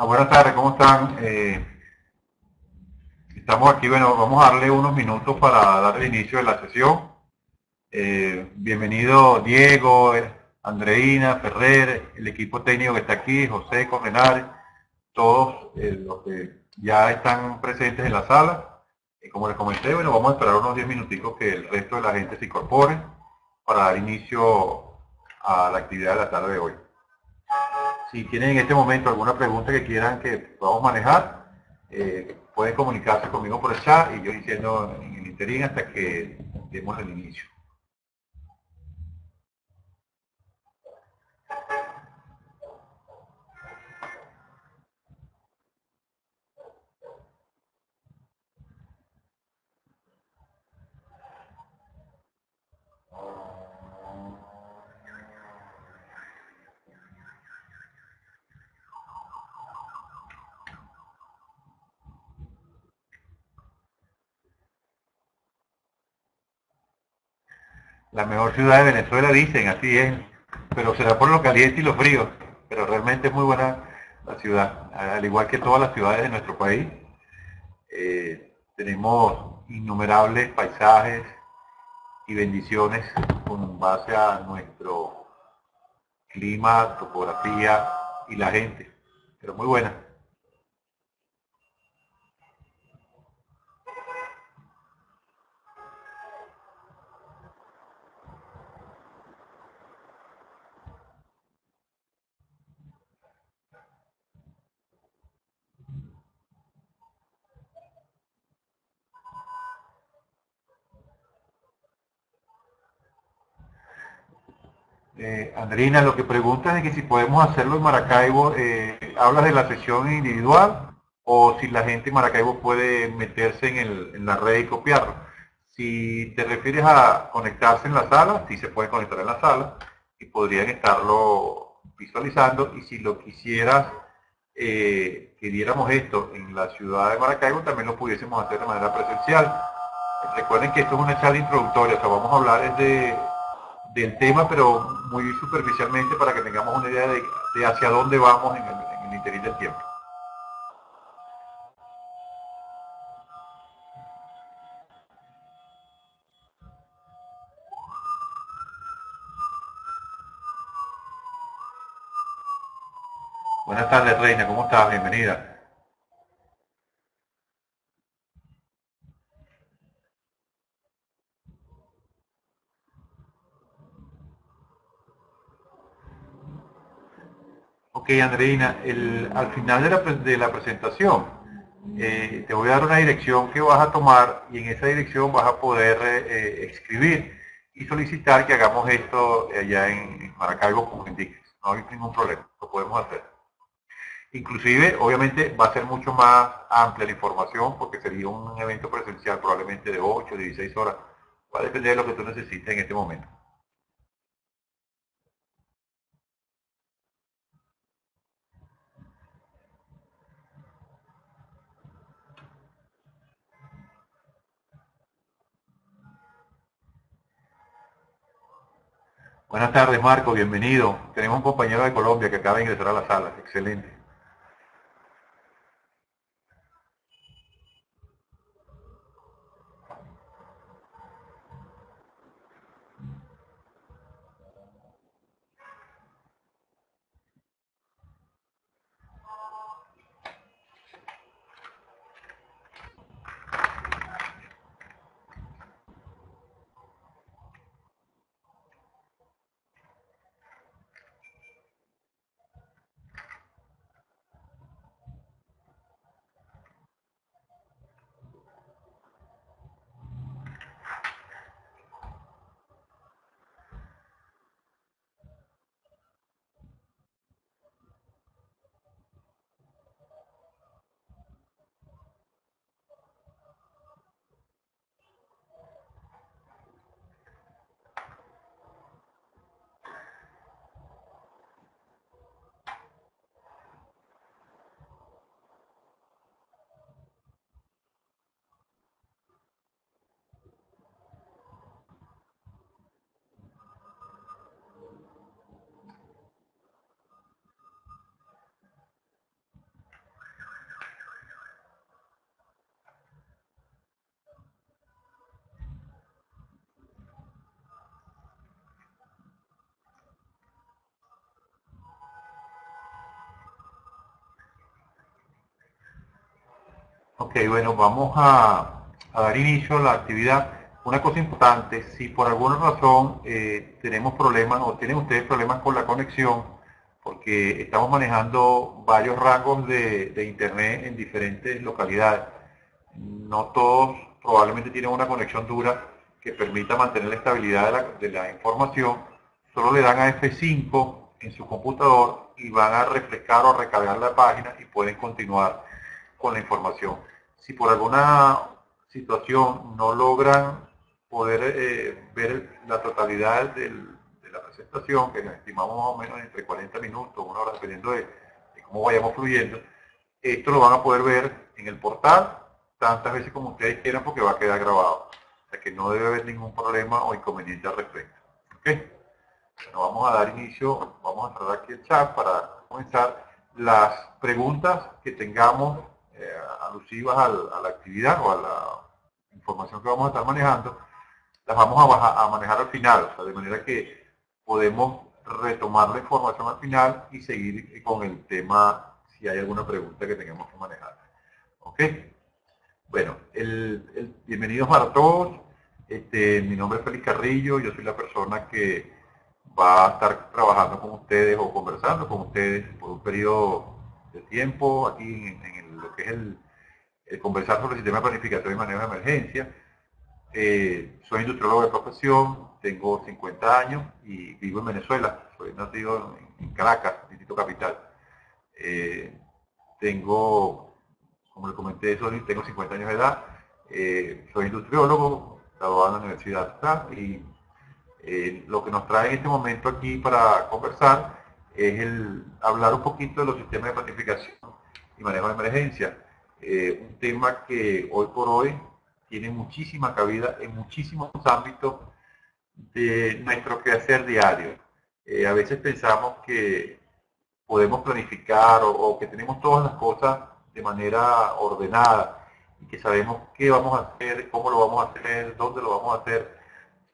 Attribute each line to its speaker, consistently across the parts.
Speaker 1: Buenas tardes, ¿cómo están? Estamos aquí, bueno, vamos a darle unos minutos para dar el inicio de la sesión. Bienvenido Diego, Andreina, Ferrer, el equipo técnico que está aquí, José Correnares, todos los que ya están presentes en la sala. Como les comenté, bueno, vamos a esperar unos 10 minuticos que el resto de la gente se incorpore para dar inicio a la actividad de la tarde de hoy. Si tienen en este momento alguna pregunta que quieran que podamos manejar, pueden comunicarse conmigo por el chat y yo diciendo en el interín hasta que demos el inicio. La mejor ciudad de Venezuela dicen, así es, pero será por lo caliente y lo frío, pero realmente es muy buena la ciudad, al igual que todas las ciudades de nuestro país. Tenemos innumerables paisajes y bendiciones con base a nuestro clima, topografía y la gente, pero muy buena. Andrina, lo que preguntas es que si podemos hacerlo en Maracaibo, ¿hablas de la sesión individual o si la gente en Maracaibo puede meterse en la red y copiarlo? Si te refieres a conectarse en la sala, sí se puede conectar en la sala y podrían estarlo visualizando, y si lo quisieras que diéramos esto en la ciudad de Maracaibo, también lo pudiésemos hacer de manera presencial. Recuerden que esto es una charla introductoria, o sea, vamos a hablar del tema, pero muy superficialmente para que tengamos una idea de hacia dónde vamos en el interín del tiempo. Buenas tardes, Reina, ¿cómo estás? Bienvenida. Ok, Andreina, al final de la presentación te voy a dar una dirección que vas a tomar, y en esa dirección vas a poder escribir y solicitar que hagamos esto allá en Maracaibo como indiques. No hay ningún problema, lo podemos hacer. Inclusive, obviamente, va a ser mucho más amplia la información porque sería un evento presencial probablemente de 8, 16 horas. Va a depender de lo que tú necesites en este momento. Buenas tardes, Marco, bienvenido. Tenemos un compañero de Colombia que acaba de ingresar a la sala. Excelente. Ok, bueno, vamos a dar inicio a la actividad. Una cosa importante, si por alguna razón tenemos problemas o tienen ustedes problemas con la conexión, porque estamos manejando varios rangos de internet en diferentes localidades. No todos probablemente tienen una conexión dura que permita mantener la estabilidad de la información. Solo le dan a F5 en su computador y van a refrescar o recargar la página y pueden continuar con la información. Si por alguna situación no logran poder ver la totalidad de la presentación, que nos estimamos más o menos entre 40 minutos, una hora, dependiendo de cómo vayamos fluyendo, esto lo van a poder ver en el portal tantas veces como ustedes quieran porque va a quedar grabado. O sea que no debe haber ningún problema o inconveniente al respecto. ¿Ok? Bueno, vamos a dar inicio, vamos a cerrar aquí el chat para comenzar las preguntas que tengamos alusivas a la actividad o a la información que vamos a estar manejando, las vamos a manejar al final, o sea, de manera que podemos retomar la información al final y seguir con el tema si hay alguna pregunta que tengamos que manejar. ¿Ok? Bueno, bienvenidos para todos. Mi nombre es Félix Carrillo, yo soy la persona que va a estar trabajando con ustedes o conversando con ustedes por un periodo de tiempo aquí en lo que es el conversar sobre el sistema de planificación y manejo de emergencia. Soy industriólogo de profesión, tengo 50 años y vivo en Venezuela. Soy nacido en Caracas, distrito capital. Tengo, como le comenté, tengo 50 años de edad. Soy industriólogo, graduado en la Universidad acá, y lo que nos trae en este momento aquí para conversar es hablar un poquito de los sistemas de planificación y manejo de emergencia. Un tema que hoy por hoy tiene muchísima cabida en muchísimos ámbitos de nuestro quehacer diario. A veces pensamos que podemos planificar o que tenemos todas las cosas de manera ordenada y que sabemos qué vamos a hacer, cómo lo vamos a hacer, dónde lo vamos a hacer.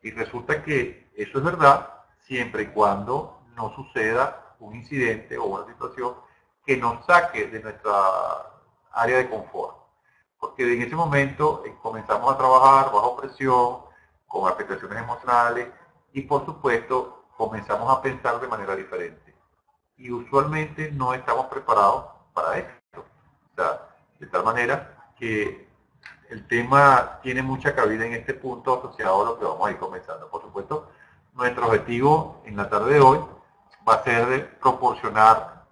Speaker 1: Y resulta que eso es verdad siempre y cuando no suceda un incidente o una situación que nos saque de nuestra área de confort. Porque en ese momento comenzamos a trabajar bajo presión, con afectaciones emocionales y por supuesto comenzamos a pensar de manera diferente. Y usualmente no estamos preparados para esto. O sea, de tal manera que el tema tiene mucha cabida en este punto asociado a lo que vamos a ir comenzando. Por supuesto, nuestro objetivo en la tarde de hoy va a ser de proporcionar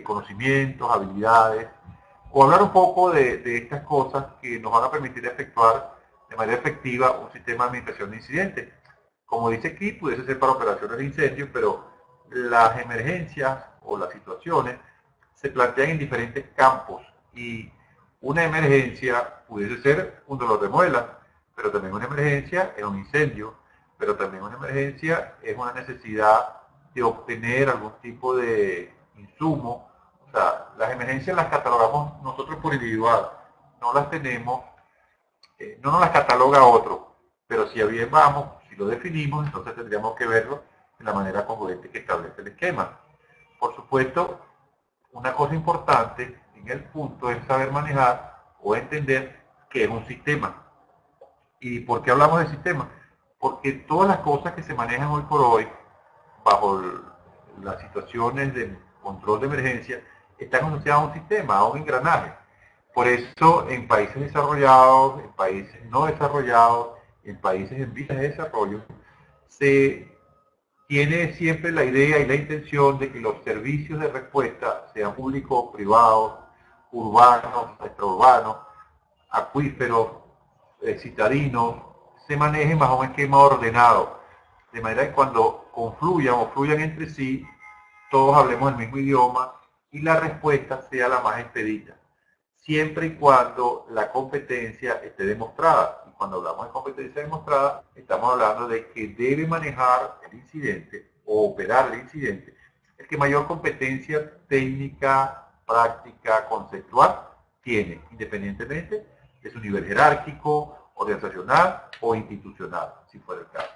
Speaker 1: conocimientos, habilidades, o hablar un poco de estas cosas que nos van a permitir efectuar de manera efectiva un sistema de administración de incidentes. Como dice aquí, pudiese ser para operaciones de incendio, pero las emergencias o las situaciones se plantean en diferentes campos y una emergencia pudiese ser un dolor de muela, pero también una emergencia es un incendio, pero también una emergencia es una necesidad de obtener algún tipo de insumo. O sea, las emergencias las catalogamos nosotros por individual, no las tenemos, no nos las cataloga otro, pero si bien vamos, si lo definimos, entonces tendríamos que verlo de la manera congruente que establece el esquema. Por supuesto, una cosa importante en el punto es saber manejar o entender qué es un sistema. ¿Y por qué hablamos de sistema? Porque todas las cosas que se manejan hoy por hoy, bajo las situaciones de control de emergencia, están asociadas a un sistema, a un engranaje. Por eso en países desarrollados, en países no desarrollados, en países en vías de desarrollo, se tiene siempre la idea y la intención de que los servicios de respuesta, sean públicos, privados, urbanos, extraurbanos, acuíferos, citadinos, se manejen bajo un esquema ordenado, de manera que cuando confluyan o fluyan entre sí, todos hablemos el mismo idioma y la respuesta sea la más expedita, siempre y cuando la competencia esté demostrada. Y cuando hablamos de competencia demostrada, estamos hablando de que debe manejar el incidente o operar el incidente el que mayor competencia técnica, práctica, conceptual tiene, independientemente de su nivel jerárquico, organizacional o institucional, si fuera el caso.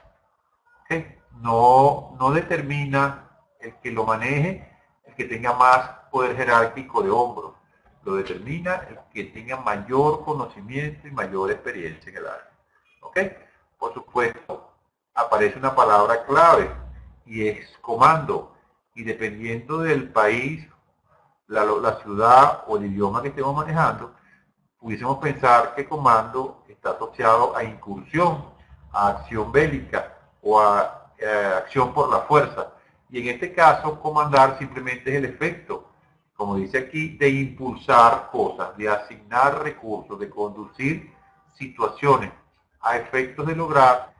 Speaker 1: ¿Okay? No determina el que lo maneje el que tenga más poder jerárquico de hombros. lo determina el que tenga mayor conocimiento y mayor experiencia en el área. ¿Ok? Por supuesto, aparece una palabra clave y es comando. Y dependiendo del país, la ciudad o el idioma que estemos manejando, pudiésemos pensar que comando está asociado a incursión, a acción bélica o a acción por la fuerza. Y en este caso, comandar simplemente es el efecto, como dice aquí, de impulsar cosas, de asignar recursos, de conducir situaciones a efectos de lograr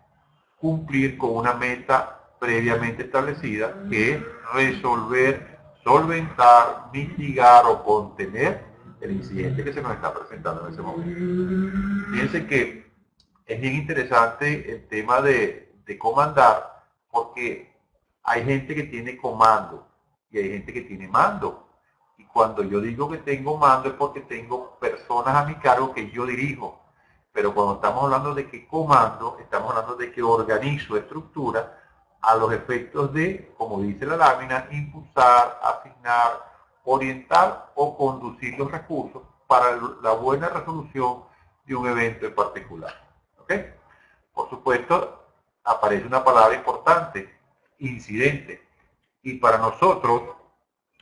Speaker 1: cumplir con una meta previamente establecida, que es resolver, solventar, mitigar o contener el incidente que se nos está presentando en ese momento. Fíjense que es bien interesante el tema de comandar, porque hay gente que tiene comando y hay gente que tiene mando. Y cuando yo digo que tengo mando es porque tengo personas a mi cargo que yo dirijo. Pero cuando estamos hablando de que comando, estamos hablando de que organizo estructura a los efectos de, como dice la lámina, impulsar, asignar, orientar o conducir los recursos para la buena resolución de un evento en particular. ¿Ok? Por supuesto, aparece una palabra importante, incidente. Y para nosotros,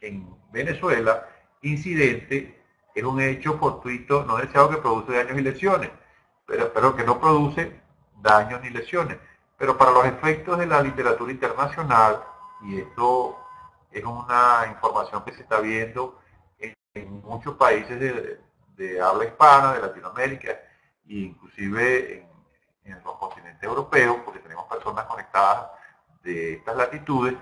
Speaker 1: en Venezuela, incidente es un hecho fortuito no deseado que produce daños y lesiones, pero que no produce daños ni lesiones. Pero para los efectos de la literatura internacional, y esto es una información que se está viendo en muchos países de habla hispana, de Latinoamérica, e inclusive en los continentes europeos, porque tenemos personas conectadas de estas latitudes,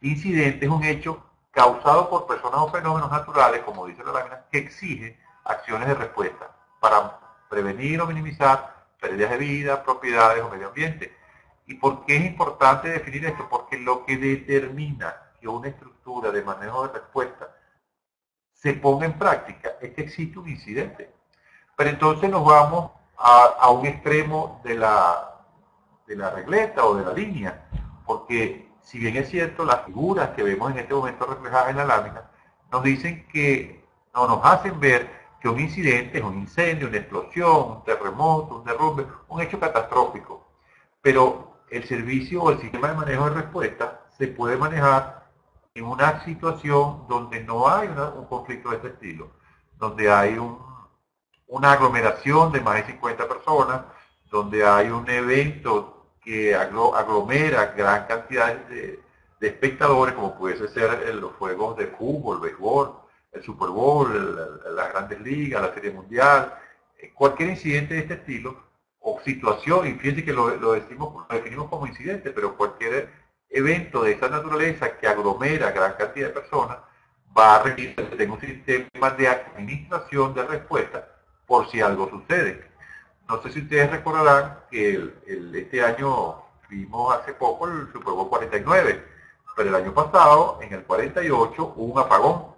Speaker 1: incidente es un hecho causado por personas o fenómenos naturales, como dice la lámina, que exige acciones de respuesta para prevenir o minimizar pérdidas de vida, propiedades o medio ambiente. ¿Y por qué es importante definir esto? Porque lo que determina que una estructura de manejo de respuesta se ponga en práctica es que existe un incidente. Pero entonces nos vamos a un extremo de la regleta o de la línea, porque si bien es cierto, las figuras que vemos en este momento reflejadas en la lámina nos dicen que, o nos hacen ver que un incidente es un incendio, una explosión, un terremoto, un derrumbe, un hecho catastrófico. Pero el servicio o el sistema de manejo de respuesta se puede manejar en una situación donde no hay un conflicto de este estilo, donde hay una aglomeración de más de 50 personas, donde hay un evento que aglomera gran cantidad de espectadores, como pudiese ser los juegos de fútbol, béisbol, el Super Bowl, las grandes ligas, la Serie Mundial, cualquier incidente de este estilo, o situación, y fíjense que lo definimos como incidente, pero cualquier evento de esa naturaleza que aglomera gran cantidad de personas va a requerir que tenga un sistema de administración de respuesta por si algo sucede. No sé si ustedes recordarán que este año vimos hace poco el Super Bowl 49, pero el año pasado, en el 48, hubo un apagón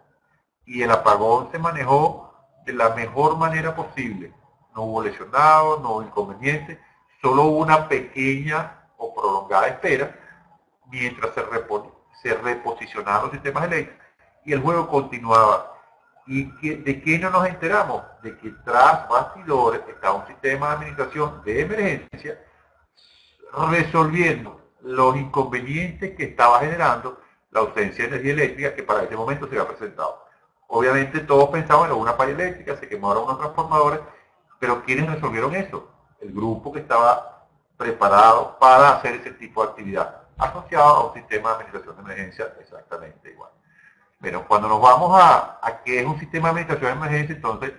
Speaker 1: y el apagón se manejó de la mejor manera posible. No hubo lesionados, no hubo inconvenientes, solo hubo una pequeña o prolongada espera mientras se reposicionaban los sistemas eléctricos y el juego continuaba. ¿Y de qué no nos enteramos? De que tras bastidores está un sistema de administración de emergencia resolviendo los inconvenientes que estaba generando la ausencia de energía eléctrica que para ese momento se había presentado. Obviamente todos pensaban en una falla eléctrica, se quemaron unos transformadores, pero ¿quiénes resolvieron eso? El grupo que estaba preparado para hacer ese tipo de actividad, asociado a un sistema de administración de emergencia exactamente igual. Pero cuando nos vamos a qué es un sistema de administración de emergencia, entonces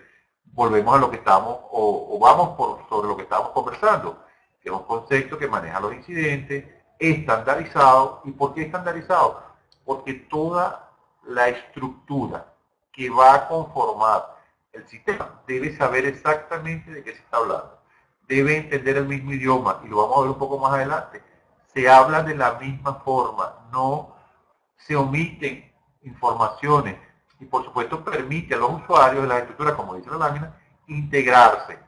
Speaker 1: volvemos a lo que estamos, o vamos sobre lo que estamos conversando, que es un concepto que maneja los incidentes, estandarizado. ¿Y por qué estandarizado? Porque toda la estructura que va a conformar el sistema debe saber exactamente de qué se está hablando. Debe entender el mismo idioma, y lo vamos a ver un poco más adelante. Se habla de la misma forma, no se omiten informaciones, y por supuesto permite a los usuarios de las estructuras, como dice la lámina, integrarse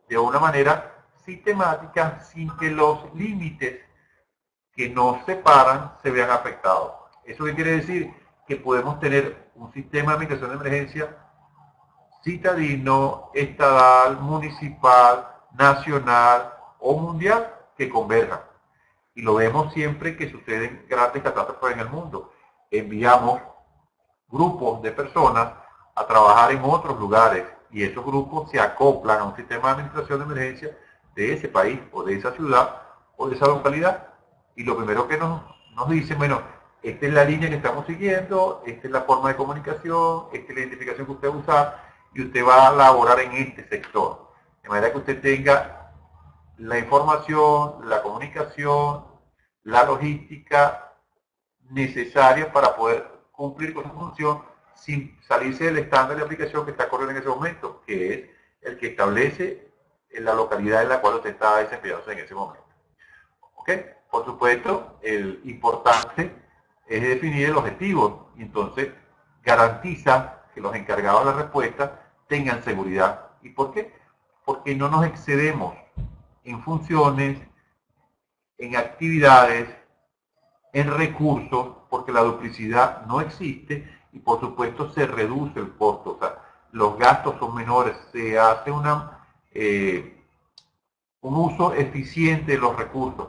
Speaker 1: de una manera sistemática sin que los límites que nos separan se vean afectados. ¿Eso qué quiere decir? Que podemos tener un sistema de administración de emergencia citadino, estadal, municipal, nacional o mundial que converjan. Y lo vemos siempre que suceden grandes catástrofes en el mundo. Enviamos grupos de personas a trabajar en otros lugares y esos grupos se acoplan a un sistema de administración de emergencia de ese país o de esa ciudad o de esa localidad. Y lo primero que nos dicen, bueno, esta es la línea que estamos siguiendo, esta es la forma de comunicación, esta es la identificación que usted va a usar y usted va a laborar en este sector. De manera que usted tenga la información, la comunicación, la logística necesaria para poder cumplir con su función sin salirse del estándar de aplicación que está corriendo en ese momento, que es el que establece la localidad en la cual usted está desempeñándose en ese momento. ¿Ok? Por supuesto, el importante es definir el objetivo y entonces garantiza que los encargados de la respuesta tengan seguridad. ¿Y por qué? Porque no nos excedemos en funciones, en actividades, en recursos, porque la duplicidad no existe y por supuesto se reduce el costo, o sea, los gastos son menores, se hace un uso eficiente de los recursos.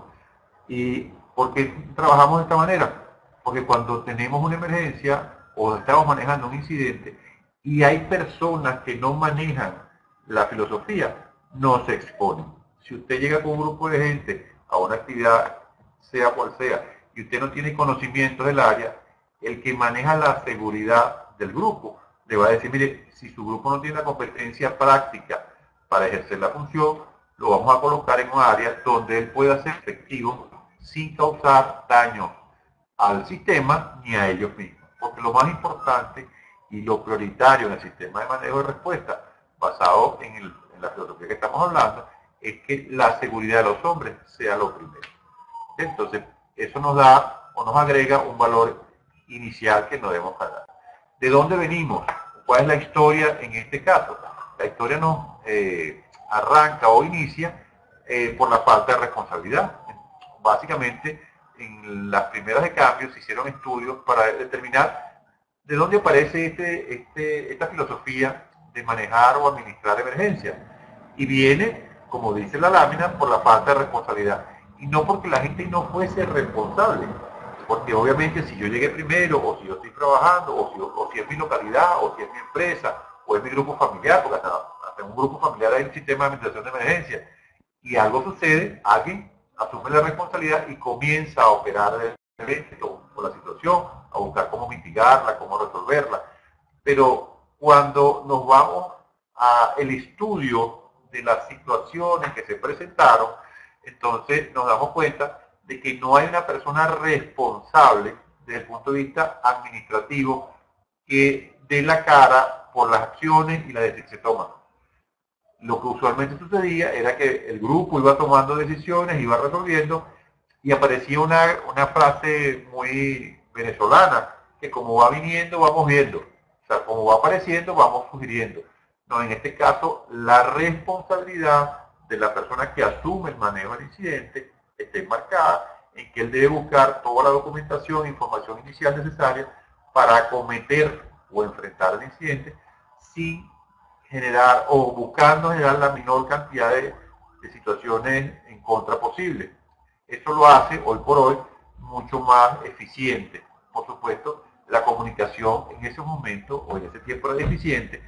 Speaker 1: ¿Y por qué trabajamos de esta manera? Porque cuando tenemos una emergencia o estamos manejando un incidente y hay personas que no manejan la filosofía, no se exponen. Si usted llega con un grupo de gente a una actividad, sea cual sea, y usted no tiene conocimientos del área, el que maneja la seguridad del grupo le va a decir, mire, si su grupo no tiene la competencia práctica para ejercer la función, lo vamos a colocar en un área donde él pueda ser efectivo sin causar daño al sistema ni a ellos mismos. Porque lo más importante y lo prioritario en el sistema de manejo de respuesta, basado en la filosofía que estamos hablando, es que la seguridad de los hombres sea lo primero. Entonces, eso nos da o nos agrega un valor inicial que no debemos ganar. ¿De dónde venimos? ¿Cuál es la historia en este caso? La historia nos arranca o inicia por la falta de responsabilidad. Básicamente, en las primeras de cambio se hicieron estudios para determinar de dónde aparece esta filosofía de manejar o administrar emergencias. Y viene, como dice la lámina, por la falta de responsabilidad. Y no porque la gente no fuese responsable, porque obviamente si yo llegué primero, o si yo estoy trabajando, o si es mi localidad, o si es mi empresa, o es mi grupo familiar, porque hasta en un grupo familiar hay un sistema de administración de emergencia, y algo sucede, alguien asume la responsabilidad y comienza a operar el evento o la situación, a buscar cómo mitigarla, cómo resolverla. Pero cuando nos vamos al estudio de las situaciones que se presentaron, entonces nos damos cuenta de que no hay una persona responsable desde el punto de vista administrativo que dé la cara por las acciones y las decisiones que se toman. Lo que usualmente sucedía era que el grupo iba tomando decisiones, iba resolviendo, y aparecía una frase muy venezolana, que como va viniendo, vamos viendo. O sea, como va apareciendo, vamos sugiriendo. No, en este caso, la responsabilidad de la persona que asume el manejo del incidente está enmarcada en que él debe buscar toda la documentación e información inicial necesaria para acometer o enfrentar el incidente sin generar o buscando generar la menor cantidad de situaciones en contra posible. Eso lo hace hoy por hoy mucho más eficiente. Por supuesto, la comunicación en ese momento o en ese tiempo era eficiente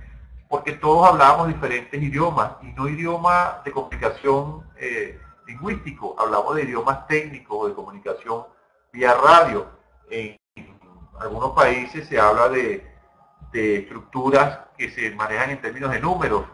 Speaker 1: porque todos hablábamos diferentes idiomas y no idiomas de comunicación lingüístico, hablamos de idiomas técnicos, de comunicación vía radio. En algunos países se habla de estructuras que se manejan en términos de números,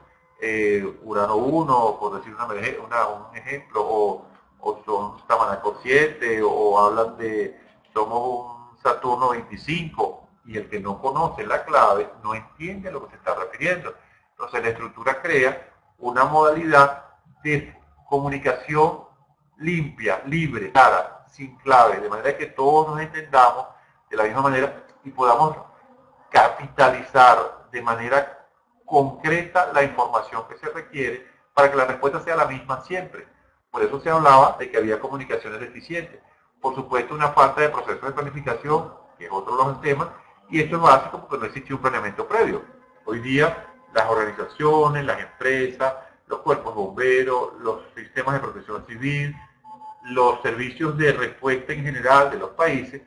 Speaker 1: Urano 1, por decir un ejemplo, o son Tamanaco 7, o hablan de somos un Saturno 25, y el que no conoce la clave no entiende a lo que se está refiriendo. Entonces la estructura crea una modalidad de comunicación limpia, libre, clara, sin clave, de manera que todos nos entendamos de la misma manera y podamos capitalizar de manera concreta la información que se requiere para que la respuesta sea la misma siempre. Por eso se hablaba de que había comunicaciones deficientes. Por supuesto, una falta de proceso de planificación, que es otro de los temas, y esto es básico porque no existía un planeamiento previo. Hoy día las organizaciones, las empresas, los cuerpos bomberos, los sistemas de protección civil, los servicios de respuesta en general de los países,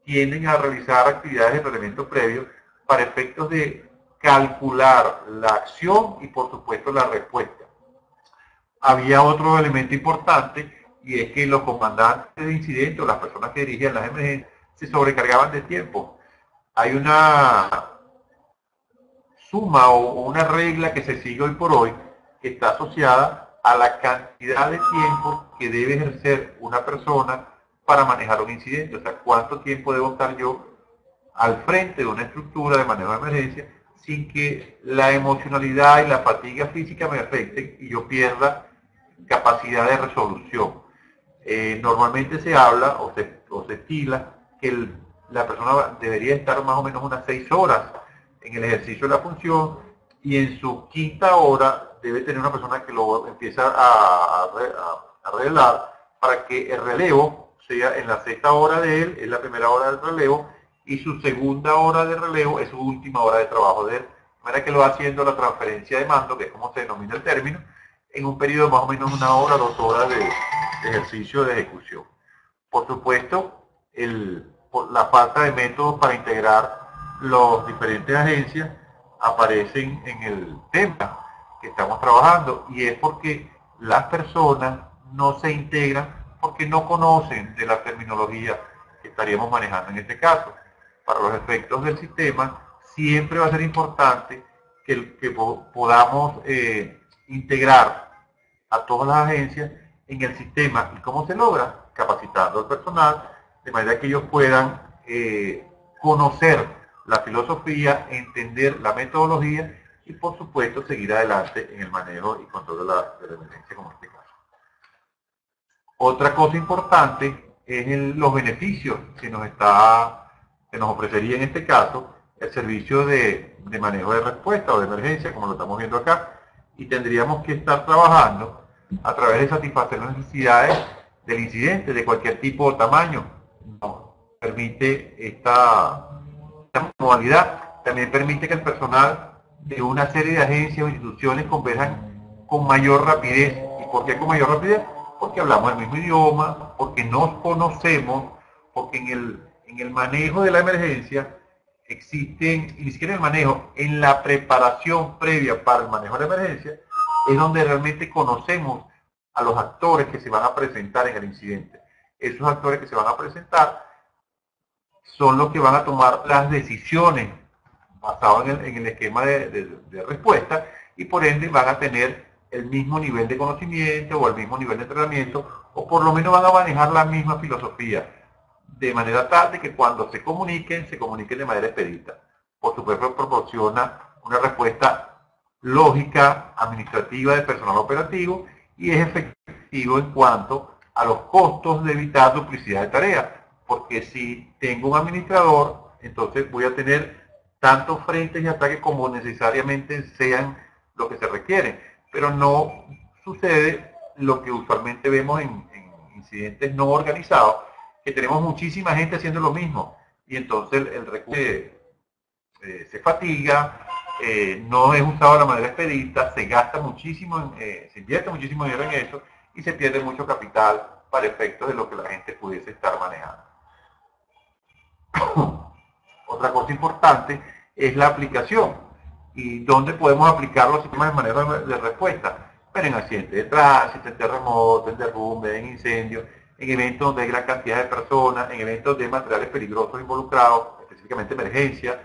Speaker 1: tienden a realizar actividades de planeamiento previo para efectos de calcular la acción y por supuesto la respuesta. Había otro elemento importante y es que los comandantes de incidentes o las personas que dirigían las emergencias se sobrecargaban de tiempo. Hay una suma o una regla que se sigue hoy por hoy que está asociada a la cantidad de tiempo que debe ejercer una persona para manejar un incidente. O sea, cuánto tiempo debo estar yo al frente de una estructura de manejo de emergencia sin que la emocionalidad y la fatiga física me afecten y yo pierda capacidad de resolución. Normalmente se habla o se estila que la persona debería estar más o menos unas 6 horas en el ejercicio de la función y en su quinta hora debe tener una persona que lo empieza a arreglar para que el relevo sea en la sexta hora de él, es la primera hora del relevo, y su segunda hora de relevo es su última hora de trabajo de él. De manera que lo va haciendo la transferencia de mando, que es como se denomina el término, en un periodo de más o menos 1 hora, 2 horas de ejercicio de ejecución. Por supuesto, la falta de métodos para integrar las diferentes agencias aparecen en el tema que estamos trabajando y es porque las personas no se integran porque no conocen de la terminología que estaríamos manejando en este caso. Para los efectos del sistema, siempre va a ser importante que podamos integrar a todas las agencias en el sistema. ¿Y cómo se logra? Capacitando al personal de manera que ellos puedan conocer la filosofía, entender la metodología y por supuesto seguir adelante en el manejo y control de la emergencia como en este caso. Otra cosa importante es los beneficios que nos ofrecería en este caso el servicio de manejo de respuesta o de emergencia, como lo estamos viendo acá, y tendríamos que estar trabajando a través de satisfacer las necesidades del incidente de cualquier tipo o tamaño. Nos permite esta modalidad, también permite que el personal de una serie de agencias o instituciones converjan con mayor rapidez. ¿Y por qué con mayor rapidez? Porque hablamos el mismo idioma, porque nos conocemos, porque en el manejo de la emergencia existen, y ni siquiera en el manejo, en la preparación previa para el manejo de la emergencia, es donde realmente conocemos a los actores que se van a presentar en el incidente. Esos actores que se van a presentar son los que van a tomar las decisiones basadas en el esquema de respuesta y por ende van a tener el mismo nivel de conocimiento o el mismo nivel de entrenamiento o por lo menos van a manejar la misma filosofía de manera tal de que cuando se comuniquen de manera expedita. Por supuesto proporciona una respuesta lógica, administrativa de personal operativo y es efectivo en cuanto a los costos de evitar duplicidad de tareas. Porque si tengo un administrador, entonces voy a tener tantos frentes de ataque como necesariamente sean lo que se requiere. Pero no sucede lo que usualmente vemos en incidentes no organizados, que tenemos muchísima gente haciendo lo mismo. Y entonces el recurso se fatiga, no es usado de la manera expedita, se gasta muchísimo, se invierte muchísimo dinero en eso y se pierde mucho capital para efectos de lo que la gente pudiese estar manejando. Otra cosa importante es la aplicación y dónde podemos aplicar los sistemas de manejo de respuesta. Pero en accidentes de tránsito, en terremotos, en derrumbes, en incendios, en eventos donde hay gran cantidad de personas, en eventos de materiales peligrosos involucrados, específicamente emergencias.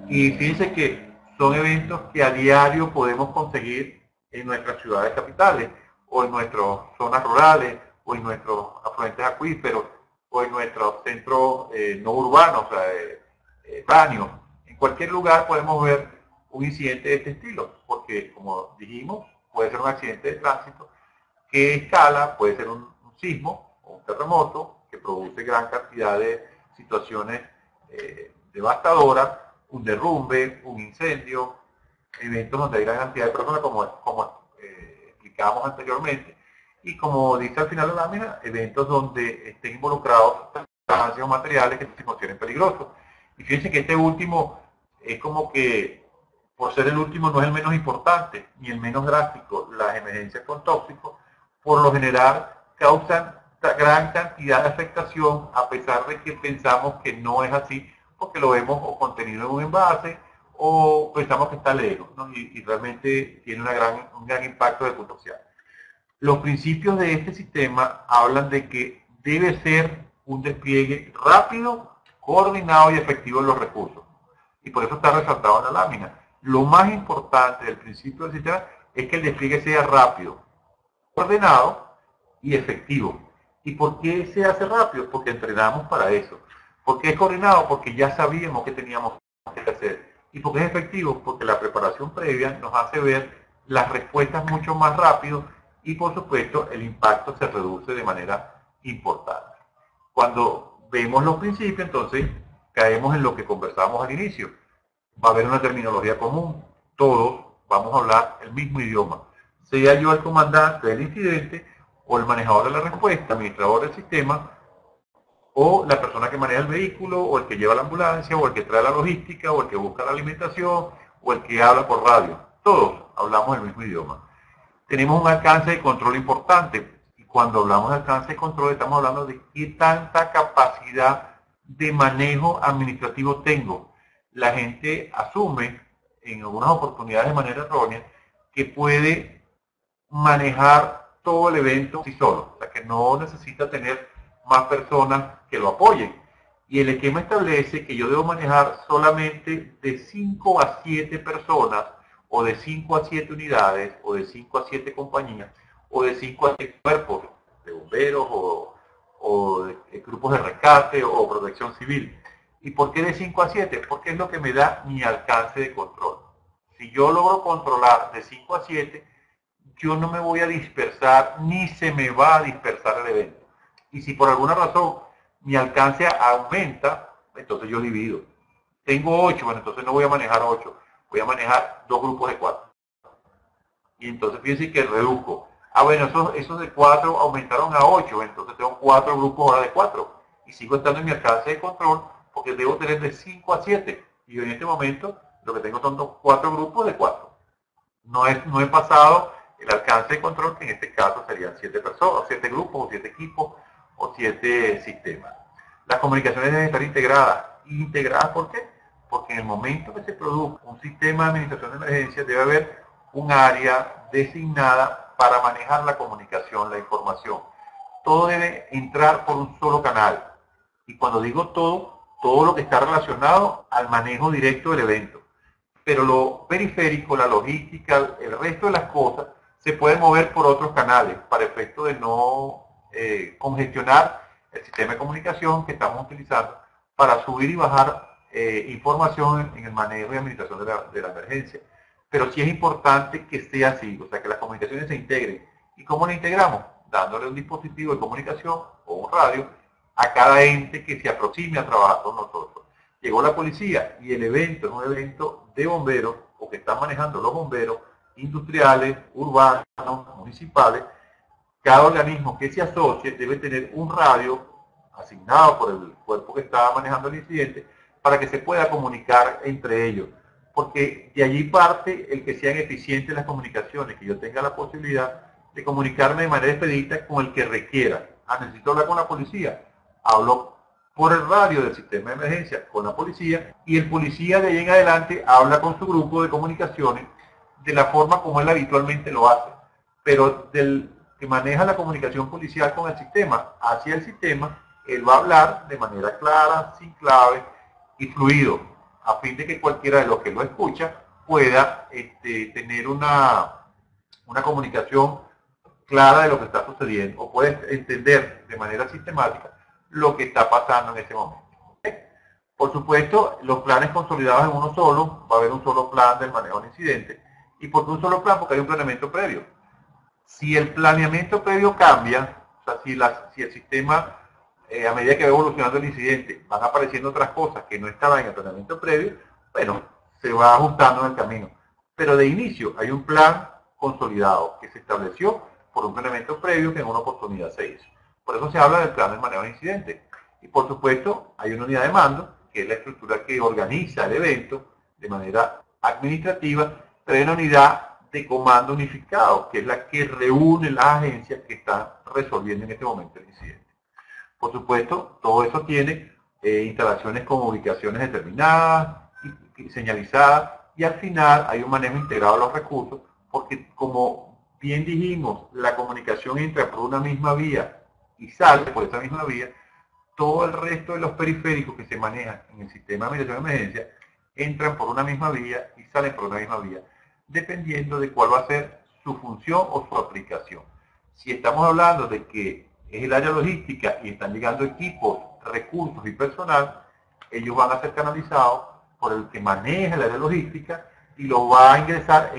Speaker 1: Y fíjense que son eventos que a diario podemos conseguir en nuestras ciudades capitales o en nuestras zonas rurales o en nuestros afluentes acuíferos o en nuestros centros no urbanos, o sea, baños. En cualquier lugar podemos ver un incidente de este estilo, porque como dijimos, puede ser un accidente de tránsito que escala, puede ser un sismo o un terremoto que produce gran cantidad de situaciones devastadoras, un derrumbe, un incendio, eventos donde hay gran cantidad de personas como explicábamos anteriormente, y como dice al final de la lámina, eventos donde estén involucrados sustancias o materiales que se consideren peligrosos. Y fíjense que este último es como que por ser el último no es el menos importante ni el menos drástico. Las emergencias con tóxicos, por lo general, causan gran cantidad de afectación, a pesar de que pensamos que no es así, porque lo vemos o contenido en un envase o pensamos que está lejos, ¿no? Y realmente tiene un gran impacto de punto social. Los principios de este sistema hablan de que debe ser un despliegue rápido, coordinado y efectivo de los recursos. Y por eso está resaltado en la lámina. Lo más importante del principio del sistema es que el despliegue sea rápido, ordenado y efectivo. ¿Y por qué se hace rápido? Porque entrenamos para eso. ¿Por qué es coordinado? Porque ya sabíamos qué teníamos que hacer. ¿Y por qué es efectivo? Porque la preparación previa nos hace ver las respuestas mucho más rápido y, por supuesto, el impacto se reduce de manera importante. Cuando vemos los principios, entonces caemos en lo que conversábamos al inicio. Va a haber una terminología común. Todos vamos a hablar el mismo idioma. Sea yo el comandante del incidente o el manejador de la respuesta, administrador del sistema, o la persona que maneja el vehículo, o el que lleva la ambulancia, o el que trae la logística, o el que busca la alimentación, o el que habla por radio. Todos hablamos el mismo idioma. Tenemos un alcance de control importante. Y cuando hablamos de alcance de control, estamos hablando de qué tanta capacidad de manejo administrativo tengo. La gente asume, en algunas oportunidades de manera errónea, que puede manejar todo el evento sí solo. O sea, que no necesita tener más personas que lo apoyen. Y el esquema establece que yo debo manejar solamente de 5 a 7 personas, o de 5 a 7 unidades, o de 5 a 7 compañías, o de 5 a 7 cuerpos de bomberos, o de grupos de rescate, o protección civil. ¿Y por qué de 5 a 7? Porque es lo que me da mi alcance de control. Si yo logro controlar de 5 a 7, yo no me voy a dispersar, ni se me va a dispersar el evento. Y si por alguna razón mi alcance aumenta, entonces yo divido. Tengo 8, bueno, entonces no voy a manejar 8, voy a manejar 2 grupos de 4. Y entonces fíjense que reduzco. Ah, bueno, esos de 4 aumentaron a 8, entonces tengo 4 grupos ahora de 4. Y sigo estando en mi alcance de control porque debo tener de 5 a 7. Y en este momento lo que tengo son 4 grupos de 4. No he pasado el alcance de control, que en este caso serían 7 personas, 7 grupos, o 7 equipos, o 7 sistemas. Las comunicaciones deben estar integradas. ¿Integradas por qué? Porque en el momento que se produzca un sistema de administración de emergencias debe haber un área designada para manejar la comunicación, la información. Todo debe entrar por un solo canal. Y cuando digo todo, todo lo que está relacionado al manejo directo del evento. Pero lo periférico, la logística, el resto de las cosas, se pueden mover por otros canales para efecto de no congestionar el sistema de comunicación que estamos utilizando para subir y bajar información en el manejo y administración de la emergencia. Pero sí es importante que sea así, o sea, que las comunicaciones se integren. ¿Y cómo la integramos? Dándole un dispositivo de comunicación o un radio a cada ente que se aproxime a trabajar con nosotros. Llegó la policía y el evento es un evento de bomberos, o que están manejando los bomberos industriales, urbanos, municipales. Cada organismo que se asocie debe tener un radio asignado por el cuerpo que está manejando el incidente para que se pueda comunicar entre ellos. Porque de allí parte el que sean eficientes las comunicaciones, que yo tenga la posibilidad de comunicarme de manera expedita con el que requiera. Ah, necesito hablar con la policía. Hablo por el radio del sistema de emergencia con la policía, y el policía de ahí en adelante habla con su grupo de comunicaciones de la forma como él habitualmente lo hace. Pero del que maneja la comunicación policial con el sistema hacia el sistema, él va a hablar de manera clara, sin clave y fluido, a fin de que cualquiera de los que lo escucha pueda tener una comunicación clara de lo que está sucediendo, o puede entender de manera sistemática lo que está pasando en ese momento. ¿Okay? Por supuesto, los planes consolidados en uno solo, va a haber un solo plan del manejo del incidente. ¿Y por qué un solo plan? Porque hay un planeamiento previo. Si el planeamiento previo cambia, o sea, si el sistema, a medida que va evolucionando el incidente, van apareciendo otras cosas que no estaban en el planeamiento previo, bueno, se va ajustando en el camino. Pero de inicio hay un plan consolidado que se estableció por un planeamiento previo que en una oportunidad se hizo. Por eso se habla del plan de manejo de incidentes. Y por supuesto hay una unidad de mando, que es la estructura que organiza el evento de manera administrativa, pero hay una unidad de comando unificado, que es la que reúne las agencias que están resolviendo en este momento el incidente. Por supuesto, todo eso tiene instalaciones con ubicaciones determinadas, y señalizadas, y al final hay un manejo integrado de los recursos, porque como bien dijimos, la comunicación entra por una misma vía y sale por esa misma vía, todo el resto de los periféricos que se manejan en el sistema de mediación de emergencia entran por una misma vía y salen por una misma vía, dependiendo de cuál va a ser su función o su aplicación. Si estamos hablando de que es el área logística y están llegando equipos, recursos y personal, ellos van a ser canalizados por el que maneja el área logística y los va a ingresar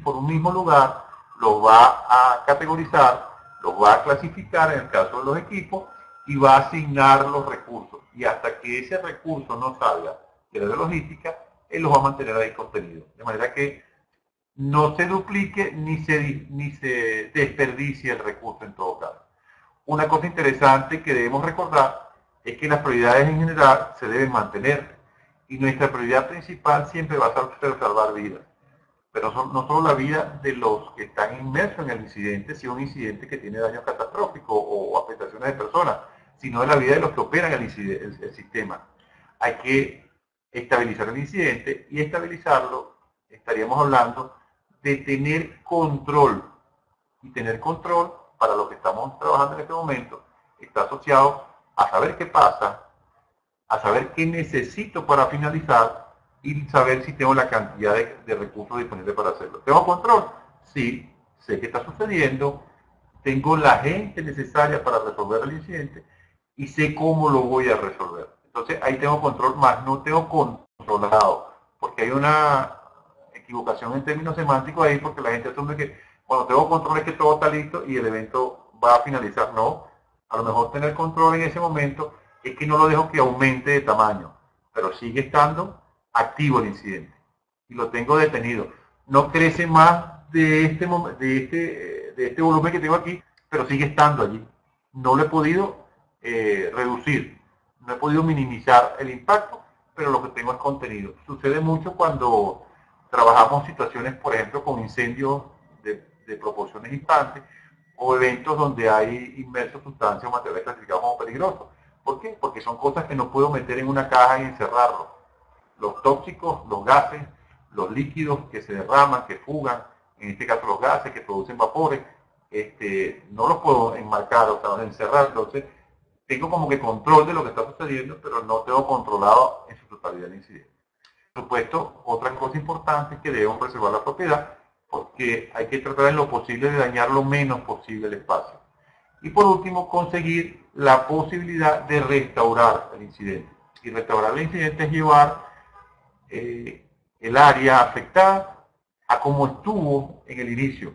Speaker 1: por un mismo lugar, los va a categorizar, los va a clasificar en el caso de los equipos y va a asignar los recursos. Y hasta que ese recurso no salga de la logística, él los va a mantener ahí contenidos. De manera que no se duplique ni se desperdicie el recurso en todo caso. Una cosa interesante que debemos recordar es que las prioridades en general se deben mantener y nuestra prioridad principal siempre va a ser salvar vidas. Pero no solo la vida de los que están inmersos en el incidente, si es un incidente que tiene daño catastrófico o afectaciones de personas, sino de la vida de los que operan el sistema. Hay que estabilizar el incidente y estabilizarlo, estaríamos hablando de tener control. Y tener control, para lo que estamos trabajando en este momento, está asociado a saber qué pasa, a saber qué necesito para finalizar y saber si tengo la cantidad de recursos disponibles para hacerlo. ¿Tengo control? Sí, sé qué está sucediendo, tengo la gente necesaria para resolver el incidente y sé cómo lo voy a resolver. Entonces ahí tengo control, más no tengo controlado, porque hay una equivocación en términos semánticos ahí, porque la gente asume que cuando tengo control es que todo está listo y el evento va a finalizar. No, a lo mejor tener control en ese momento es que no lo dejo que aumente de tamaño, pero sigue estando activo el incidente y lo tengo detenido. No crece más de este volumen que tengo aquí, pero sigue estando allí. No lo he podido reducir, no he podido minimizar el impacto, pero lo que tengo es contenido. Sucede mucho cuando trabajamos situaciones, por ejemplo, con incendios de proporciones instantes o eventos donde hay inmersos sustancias o materiales clasificados como peligrosos. ¿Por qué? Porque son cosas que no puedo meter en una caja y encerrarlo. Los tóxicos, los gases, los líquidos que se derraman, que fugan, en este caso los gases que producen vapores, no los puedo enmarcar, o sea, encerrar. Entonces, tengo como que control de lo que está sucediendo, pero no tengo controlado en su totalidad el incidente. Por supuesto, otra cosa importante es que debemos preservar la propiedad, porque hay que tratar en lo posible de dañar lo menos posible el espacio. Y por último, conseguir la posibilidad de restaurar el incidente. Y restaurar el incidente es llevar el área afectada a como estuvo en el inicio.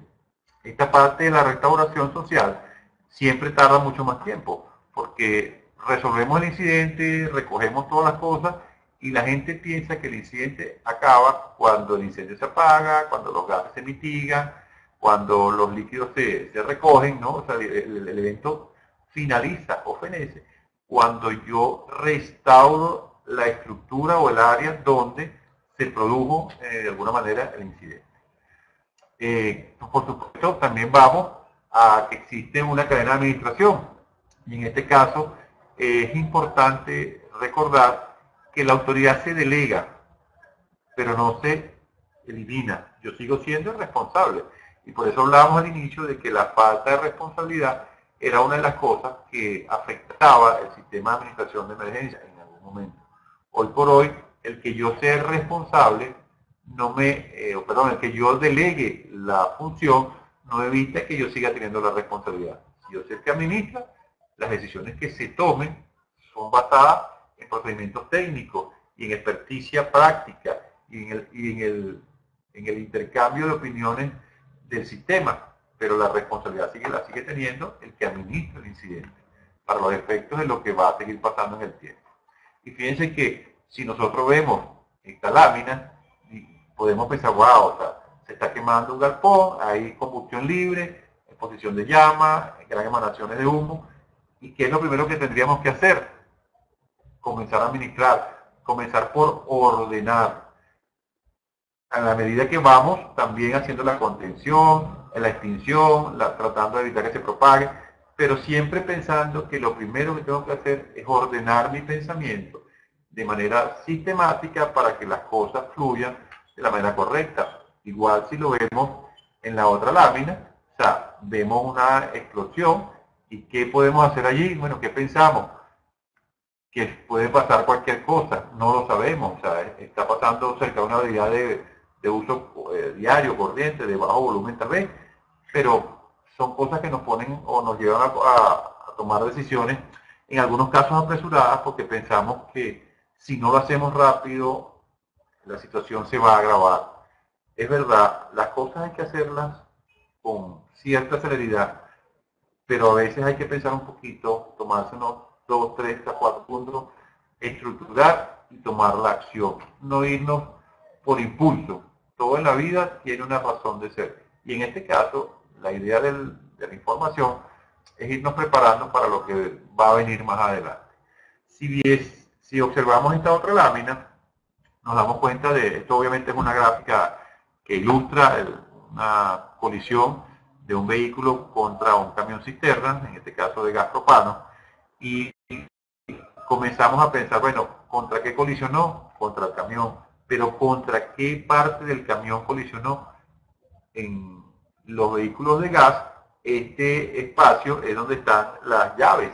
Speaker 1: Esta parte de la restauración social siempre tarda mucho más tiempo, porque resolvemos el incidente, recogemos todas las cosas y la gente piensa que el incidente acaba cuando el incendio se apaga, cuando los gases se mitigan, cuando los líquidos se recogen, ¿no? O sea, el evento finaliza o fenece cuando yo restauro la estructura o el área donde se produjo de alguna manera el incidente. Por supuesto, también vamos a que existe una cadena de administración y en este caso es importante recordar que la autoridad se delega, pero no se elimina. Yo sigo siendo el responsable y por eso hablábamos al inicio de que la falta de responsabilidad era una de las cosas que afectaba el sistema de administración de emergencia en algún momento. Hoy por hoy, el que yo sea el responsable, el que yo delegue la función, no evita que yo siga teniendo la responsabilidad. Si yo sé que administra, las decisiones que se tomen son basadas en procedimientos técnicos y en experticia práctica y en el intercambio de opiniones del sistema, pero la responsabilidad la sigue teniendo el que administra el incidente, para los efectos de lo que va a seguir pasando en el tiempo. Y fíjense que si nosotros vemos esta lámina, podemos pensar, wow, o sea, se está quemando un galpón, hay combustión libre, exposición de llama, gran emanaciones de humo, ¿y qué es lo primero que tendríamos que hacer? Comenzar a administrar, comenzar por ordenar. a la medida que vamos también haciendo la contención, la extinción, tratando de evitar que se propague, pero siempre pensando que lo primero que tengo que hacer es ordenar mi pensamiento de manera sistemática para que las cosas fluyan de la manera correcta. Igual si lo vemos en la otra lámina, o sea, vemos una explosión y ¿qué podemos hacer allí? Bueno, ¿qué pensamos? Que puede pasar cualquier cosa, no lo sabemos, o sea, está pasando cerca de una habilidad de uso diario, corriente, de bajo volumen tal vez, pero son cosas que nos ponen o nos llevan a tomar decisiones, en algunos casos apresuradas, porque pensamos que si no lo hacemos rápido, la situación se va a agravar. Es verdad, las cosas hay que hacerlas con cierta celeridad, pero a veces hay que pensar un poquito, tomarse unos 2, 3, 4 puntos, estructurar y tomar la acción, no irnos por impulso. Todo en la vida tiene una razón de ser. Y en este caso, la idea de la información es irnos preparando para lo que va a venir más adelante. Si observamos esta otra lámina, nos damos cuenta de, esto obviamente es una gráfica que ilustra una colisión de un vehículo contra un camión cisterna, en este caso de gas propano, y comenzamos a pensar, bueno, ¿contra qué colisionó? Contra el camión, pero ¿contra qué parte del camión colisionó? En los vehículos de gas, este espacio es donde están las llaves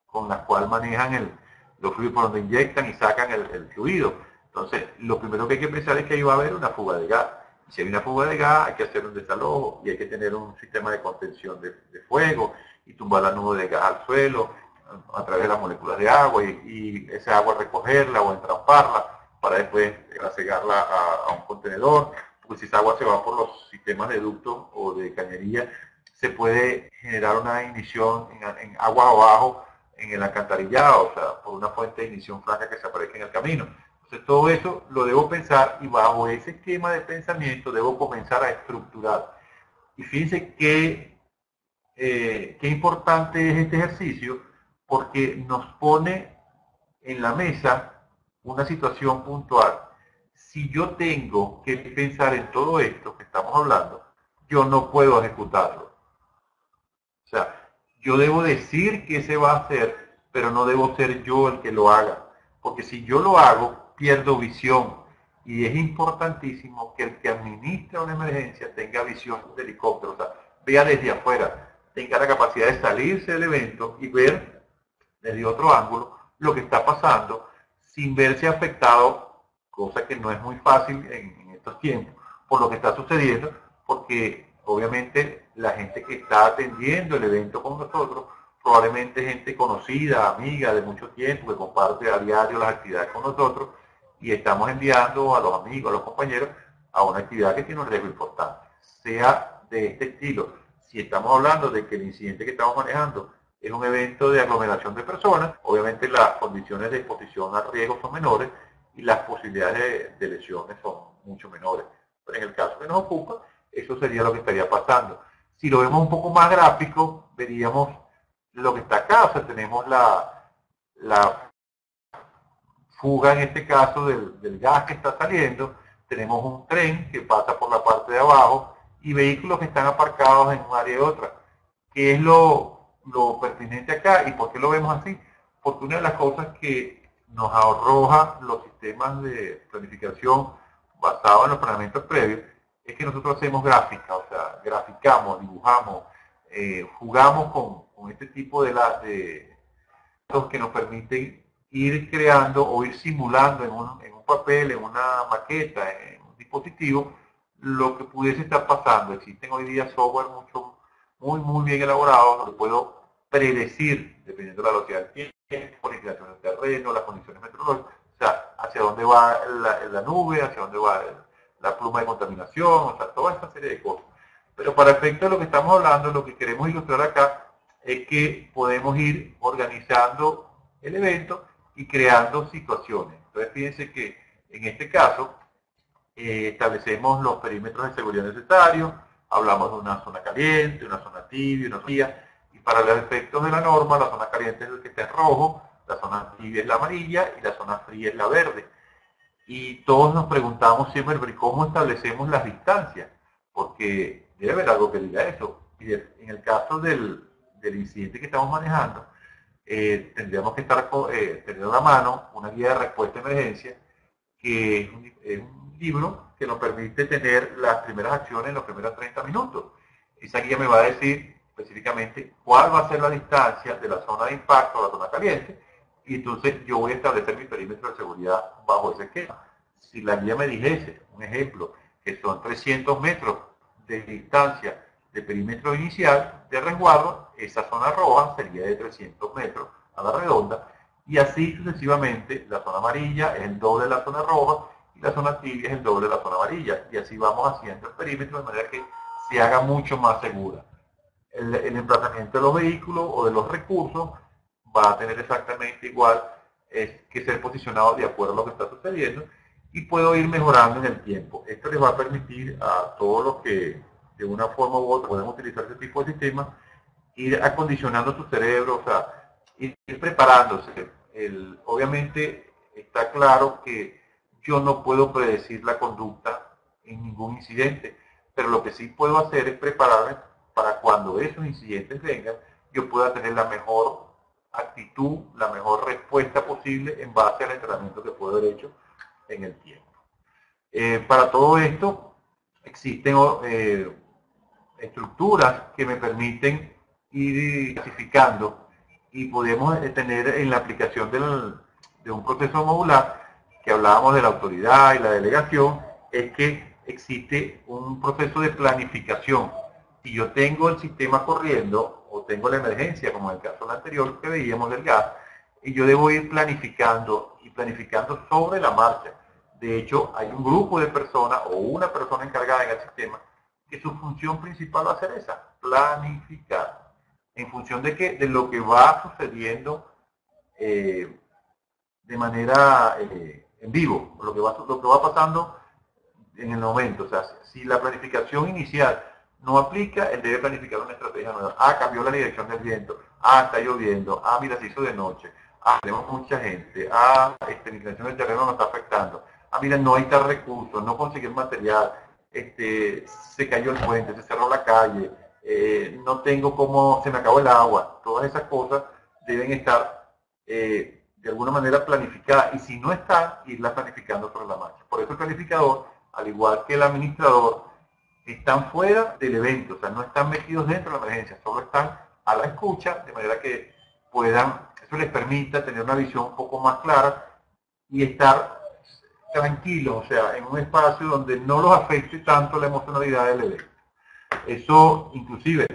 Speaker 1: con las cuales manejan los fluidos, por donde inyectan y sacan el fluido. Entonces, lo primero que hay que pensar es que ahí va a haber una fuga de gas. Y si hay una fuga de gas, hay que hacer un desalojo y hay que tener un sistema de contención de fuego y tumbar la nube de gas al suelo a través de las moléculas de agua y esa agua recogerla o entramparla para después cegarla a un contenedor. Porque si esa agua se va por los sistemas de ducto o de cañería, se puede generar una ignición en agua abajo en el alcantarillado, o sea, por una fuente de ignición franca que se aparezca en el camino. Entonces todo eso lo debo pensar y bajo ese esquema de pensamiento debo comenzar a estructurar. Y fíjense qué importante es este ejercicio porque nos pone en la mesa una situación puntual. Si yo tengo que pensar en todo esto que estamos hablando, yo no puedo ejecutarlo. O sea, yo debo decir que se va a hacer, pero no debo ser yo el que lo haga. Porque si yo lo hago, pierdo visión. Y es importantísimo que el que administra una emergencia tenga visión de helicóptero, o sea, vea desde afuera, tenga la capacidad de salirse del evento y ver desde otro ángulo lo que está pasando sin verse afectado, cosa que no es muy fácil en estos tiempos, por lo que está sucediendo, porque obviamente la gente que está atendiendo el evento con nosotros, probablemente gente conocida, amiga de mucho tiempo, que comparte a diario las actividades con nosotros, y estamos enviando a los amigos, a los compañeros, a una actividad que tiene un riesgo importante, sea de este estilo. Si estamos hablando de que el incidente que estamos manejando es un evento de aglomeración de personas, obviamente las condiciones de exposición al riesgo son menores y las posibilidades de lesiones son mucho menores. Pero en el caso que nos ocupa, eso sería lo que estaría pasando. Si lo vemos un poco más gráfico, veríamos lo que está acá, o sea, tenemos la fuga en este caso del gas que está saliendo, tenemos un tren que pasa por la parte de abajo y vehículos que están aparcados en un área y otra. ¿Qué es lo pertinente acá y por qué lo vemos así? Porque una de las cosas que nos arroja los sistemas de planificación basados en los planeamientos previos es que nosotros hacemos gráfica, o sea, graficamos, dibujamos, jugamos con este tipo de datos que nos permiten ir creando o ir simulando en un papel, en una maqueta, en un dispositivo, lo que pudiese estar pasando. Existen hoy día software muy bien elaborados, donde puedo predecir, dependiendo de la velocidad del tiempo, la inclinación del terreno, las condiciones meteorológicas, o sea, hacia dónde va la nube, hacia dónde va la pluma de contaminación, o sea, toda esta serie de cosas. Pero para efecto de lo que estamos hablando, lo que queremos ilustrar acá es que podemos ir organizando el evento y creando situaciones. Entonces fíjense que en este caso establecemos los perímetros de seguridad necesarios, hablamos de una zona caliente, una zona tibia, una zona fría, y para los efectos de la norma, la zona caliente es el que está en rojo, la zona tibia es la amarilla y la zona fría es la verde. Y todos nos preguntamos siempre, pero ¿cómo establecemos las distancias? Porque debe haber algo que diga eso. Y en el caso del incidente que estamos manejando, tendríamos que tener a la mano una guía de respuesta a emergencia, que es un libro que nos permite tener las primeras acciones en los primeros 30 minutos. Esa guía me va a decir específicamente cuál va a ser la distancia de la zona de impacto a la zona caliente, y entonces yo voy a establecer mi perímetro de seguridad bajo ese esquema. Si la guía me dijese, un ejemplo, que son 300 metros de distancia de perímetro inicial de resguardo, esa zona roja sería de 300 metros a la redonda, y así sucesivamente. La zona amarilla es el doble de la zona roja y la zona tibia es el doble de la zona amarilla, y así vamos haciendo el perímetro de manera que se haga mucho más segura. El emplazamiento de los vehículos o de los recursos va a tener exactamente igual que ser posicionado de acuerdo a lo que está sucediendo, y puedo ir mejorando en el tiempo. Esto les va a permitir a todos los que de una forma u otra pueden utilizar este tipo de sistemas, ir acondicionando su cerebro, o sea, ir preparándose. Obviamente está claro que yo no puedo predecir la conducta en ningún incidente, pero lo que sí puedo hacer es prepararme para cuando esos incidentes vengan, yo pueda tener la mejor actitud, la mejor respuesta posible en base al entrenamiento que puedo haber hecho en el tiempo. Para todo esto existen estructuras que me permiten ir clasificando, y podemos tener en la aplicación de un proceso modular, que hablábamos de la autoridad y la delegación, es que existe un proceso de planificación. Si yo tengo el sistema corriendo o tengo la emergencia, como en el caso anterior que veíamos del gas, y yo debo ir planificando y planificando sobre la marcha. De hecho, hay un grupo de personas o una persona encargada en el sistema que su función principal va a ser esa, planificar. ¿En función de qué? De lo que va sucediendo de manera en vivo, lo que va pasando en el momento. O sea, si la planificación inicial no aplica, él debe planificar una estrategia nueva. Ah, cambió la dirección del viento. Ah, está lloviendo. Ah, mira, se hizo de noche. Ah, tenemos mucha gente. Ah, la inclinación del terreno nos está afectando. Ah, mira, no hay tal recurso, no conseguí el material. Se cayó el puente, se cerró la calle, no tengo cómo, se me acabó el agua. Todas esas cosas deben estar de alguna manera planificadas, y si no están, irlas planificando sobre la marcha. Por eso el planificador, al igual que el administrador, están fuera del evento, o sea, no están metidos dentro de la emergencia, solo están a la escucha, de manera que puedan, eso les permita tener una visión un poco más clara y estar tranquilos, o sea, en un espacio donde no los afecte tanto la emocionalidad del evento. Eso, inclusive,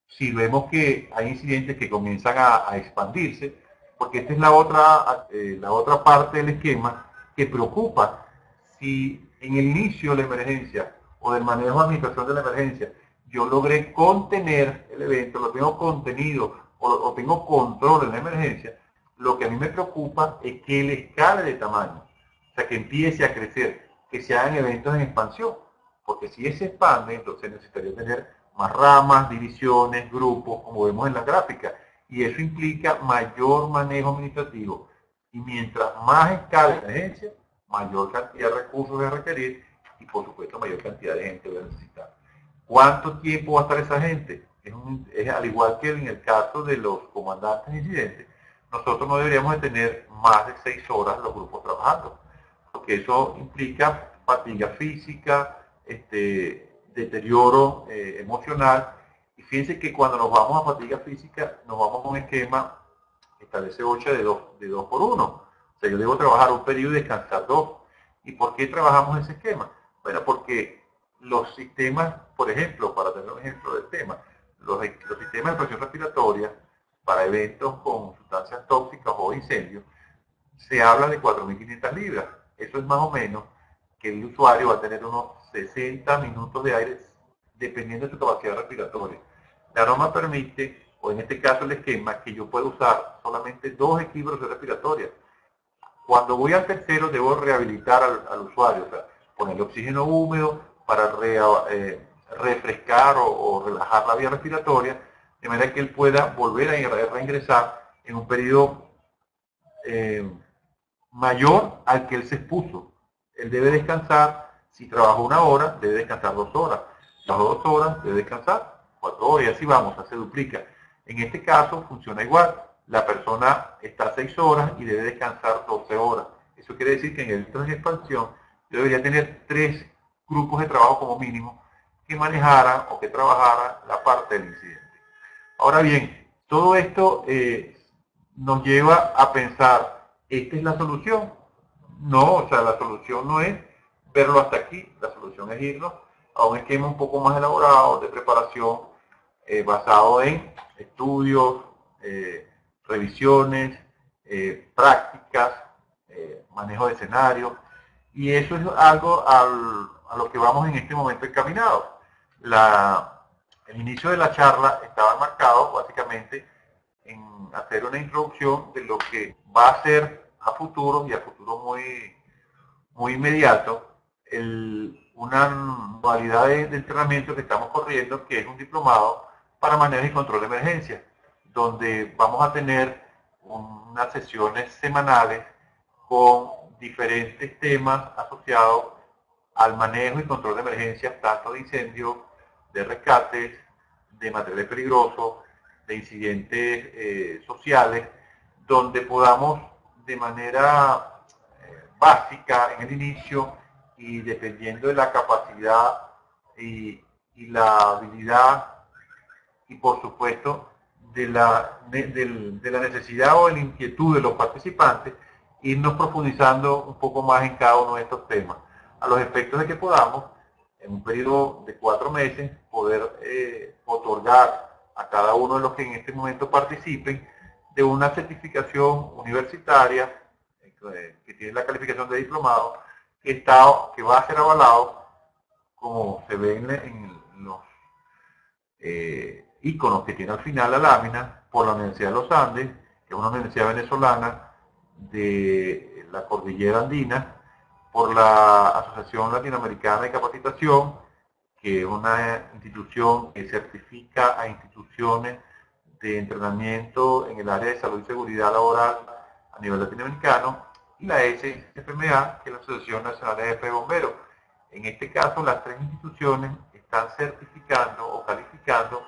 Speaker 1: si vemos que hay incidentes que comienzan a expandirse, porque esta es la otra parte del esquema que preocupa. Si en el inicio de la emergencia o del manejo de administración de la emergencia yo logré contener el evento, lo tengo contenido o tengo control en la emergencia, lo que a mí me preocupa es que él escale de tamaño, o sea, que empiece a crecer, que se hagan eventos en expansión, porque si ese expande, entonces necesitaría tener más ramas, divisiones, grupos, como vemos en la gráfica, y eso implica mayor manejo administrativo, y mientras más escala la emergencia, mayor cantidad de recursos voy a requerir, y por supuesto mayor cantidad de gente voy a necesitar. ¿Cuánto tiempo va a estar esa gente? Es al igual que en el caso de los comandantes de incidentes, nosotros no deberíamos de tener más de 6 horas los grupos trabajando, porque eso implica fatiga física, deterioro emocional. Y fíjense que cuando nos vamos a fatiga física, nos vamos a un esquema que establece 8 de 2 por 1. O sea, yo debo trabajar un periodo y descansar 2. ¿Y por qué trabajamos ese esquema? Bueno, porque los sistemas, por ejemplo, para tener un ejemplo del tema, los sistemas de presión respiratoria para eventos con sustancias tóxicas o incendios, se habla de 4.500 libras. Eso es más o menos que el usuario va a tener unos 60 minutos de aire dependiendo de su capacidad respiratoria. La norma permite, o en este caso el esquema, que yo pueda usar solamente 2 equipos de respiratoria. Cuando voy al tercero debo rehabilitar al usuario, o sea, ponerle oxígeno húmedo para refrescar o relajar la vía respiratoria, de manera que él pueda volver a reingresar en un periodo mayor al que él se expuso. Él debe descansar, si trabajó 1 hora, debe descansar 2 horas. Trabajó 2 horas, debe descansar 4 horas y así vamos, se duplica. En este caso funciona igual. La persona está 6 horas y debe descansar 12 horas. Eso quiere decir que en el centro de expansión yo debería tener 3 grupos de trabajo como mínimo que manejaran o que trabajaran la parte del incidente. Ahora bien, todo esto nos lleva a pensar, ¿esta es la solución? No, o sea, la solución no es verlo hasta aquí, la solución es irnos a un esquema un poco más elaborado de preparación basado en estudios, revisiones, prácticas, manejo de escenarios, y eso es algo a lo que vamos en este momento encaminados. El inicio de la charla estaba marcado básicamente en hacer una introducción de lo que va a ser a futuro y a futuro muy inmediato una modalidad de entrenamiento que estamos corriendo, que es un diplomado para manejo y control de emergencia, donde vamos a tener unas sesiones semanales con diferentes temas asociados al manejo y control de emergencias, tanto de incendios, de rescates, de materiales peligrosos, de incidentes sociales, donde podamos de manera básica en el inicio y dependiendo de la capacidad y la habilidad y por supuesto de la necesidad o de la inquietud de los participantes, irnos profundizando un poco más en cada uno de estos temas, a los efectos de que podamos, en un periodo de 4 meses, poder otorgar a cada uno de los que en este momento participen de una certificación universitaria que tiene la calificación de diplomado, que va a ser avalado, como se ve en los iconos que tiene al final la lámina, por la Universidad de los Andes, que es una universidad venezolana de la cordillera andina, por la Asociación Latinoamericana de Capacitación, que es una institución que certifica a instituciones de entrenamiento en el área de salud y seguridad laboral a nivel latinoamericano, y la SFMA, que es la Asociación Nacional de Jefes de Bomberos. En este caso, las 3 instituciones están certificando o calificando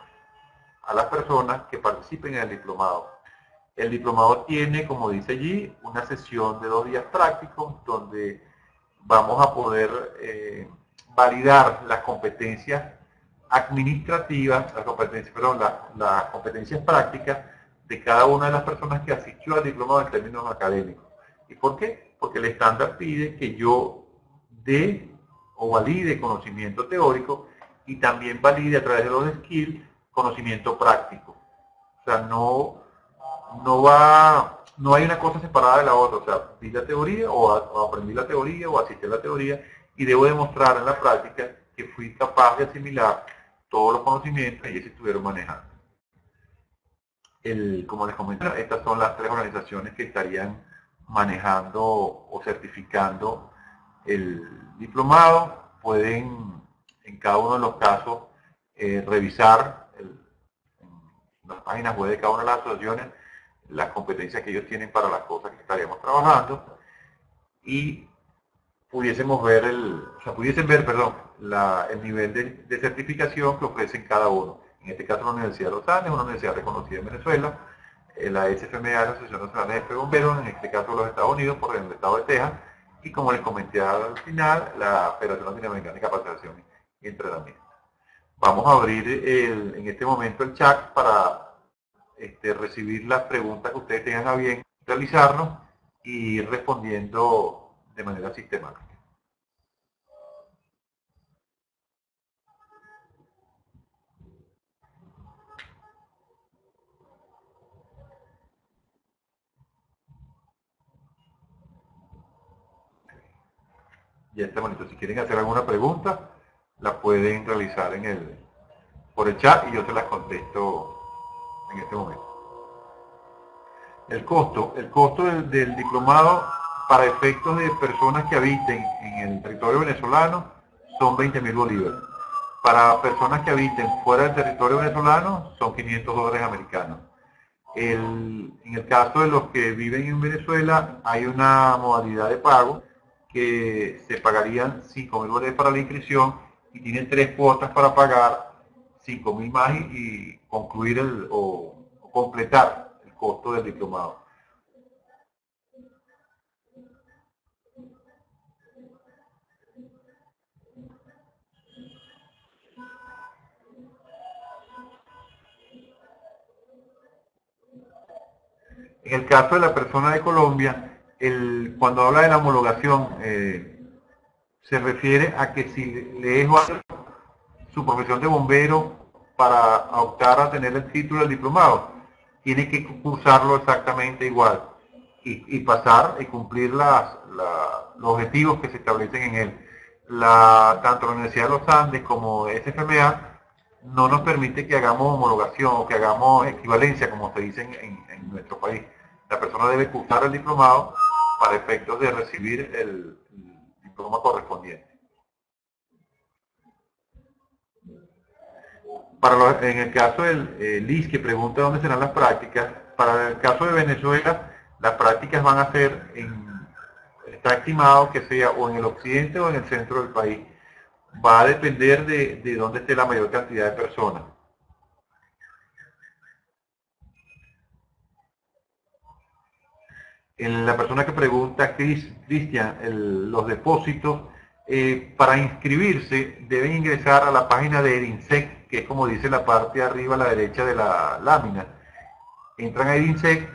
Speaker 1: a las personas que participen en el diplomado. El diplomado tiene, como dice allí, una sesión de 2 días prácticos donde vamos a poder validar las competencias administrativas, las competencias prácticas de cada una de las personas que asistió al diplomado en términos académicos. ¿Y por qué? Porque el estándar pide que yo dé o valide conocimiento teórico y también valide a través de los skills conocimiento práctico. O sea, no hay una cosa separada de la otra. O sea, vi la teoría o aprendí la teoría o asistí a la teoría y debo demostrar en la práctica que fui capaz de asimilar todos los conocimientos y ellos estuvieron manejando. Como les comenté, estas son las 3 organizaciones que estarían manejando o certificando el diplomado. Pueden en cada uno de los casos revisar en las páginas web de cada una de las asociaciones las competencias que ellos tienen para las cosas que estaríamos trabajando y pudiesen ver el nivel de certificación que ofrecen cada uno. En este caso la Universidad de los Andes, una universidad reconocida en Venezuela, la SFMA, la Asociación Nacional de Jefes de Bomberos, en este caso los Estados Unidos, por el estado de Texas, y como les comenté al final, la Federación Latinoamericana de Capacitación y Entrenamiento. Vamos a abrir en este momento el chat para recibir las preguntas que ustedes tengan a bien realizarnos y ir respondiendo de manera sistemática. Ya está bonito. Si quieren hacer alguna pregunta, la pueden realizar por el chat y yo se las contesto en este momento. El costo del diplomado para efectos de personas que habiten en el territorio venezolano son 20.000 bolívares. Para personas que habiten fuera del territorio venezolano son $500 americanos. En el caso de los que viven en Venezuela hay una modalidad de pago que se pagarían 5.000 bolívares para la inscripción y tienen 3 cuotas para pagar 5.000 más y concluir o completar el costo del diplomado. En el caso de la persona de Colombia, cuando habla de la homologación, se refiere a que si le es válido su profesión de bombero para optar a tener el título del diplomado, tiene que cursarlo exactamente igual y pasar y cumplir los objetivos que se establecen en él. Tanto la Universidad de los Andes como SFMA no nos permite que hagamos homologación o que hagamos equivalencia, como se dice en nuestro país. La persona debe cursar el diplomado para efectos de recibir el diploma correspondiente. En el caso del Liz, que pregunta dónde serán las prácticas, para el caso de Venezuela, las prácticas van a ser está estimado que sea o en el occidente o en el centro del país. Va a depender de dónde esté la mayor cantidad de personas. La persona que pregunta, Cristian, los depósitos, para inscribirse deben ingresar a la página de EDINSEC, que es como dice la parte de arriba a la derecha de la lámina. Entran a EDINSEC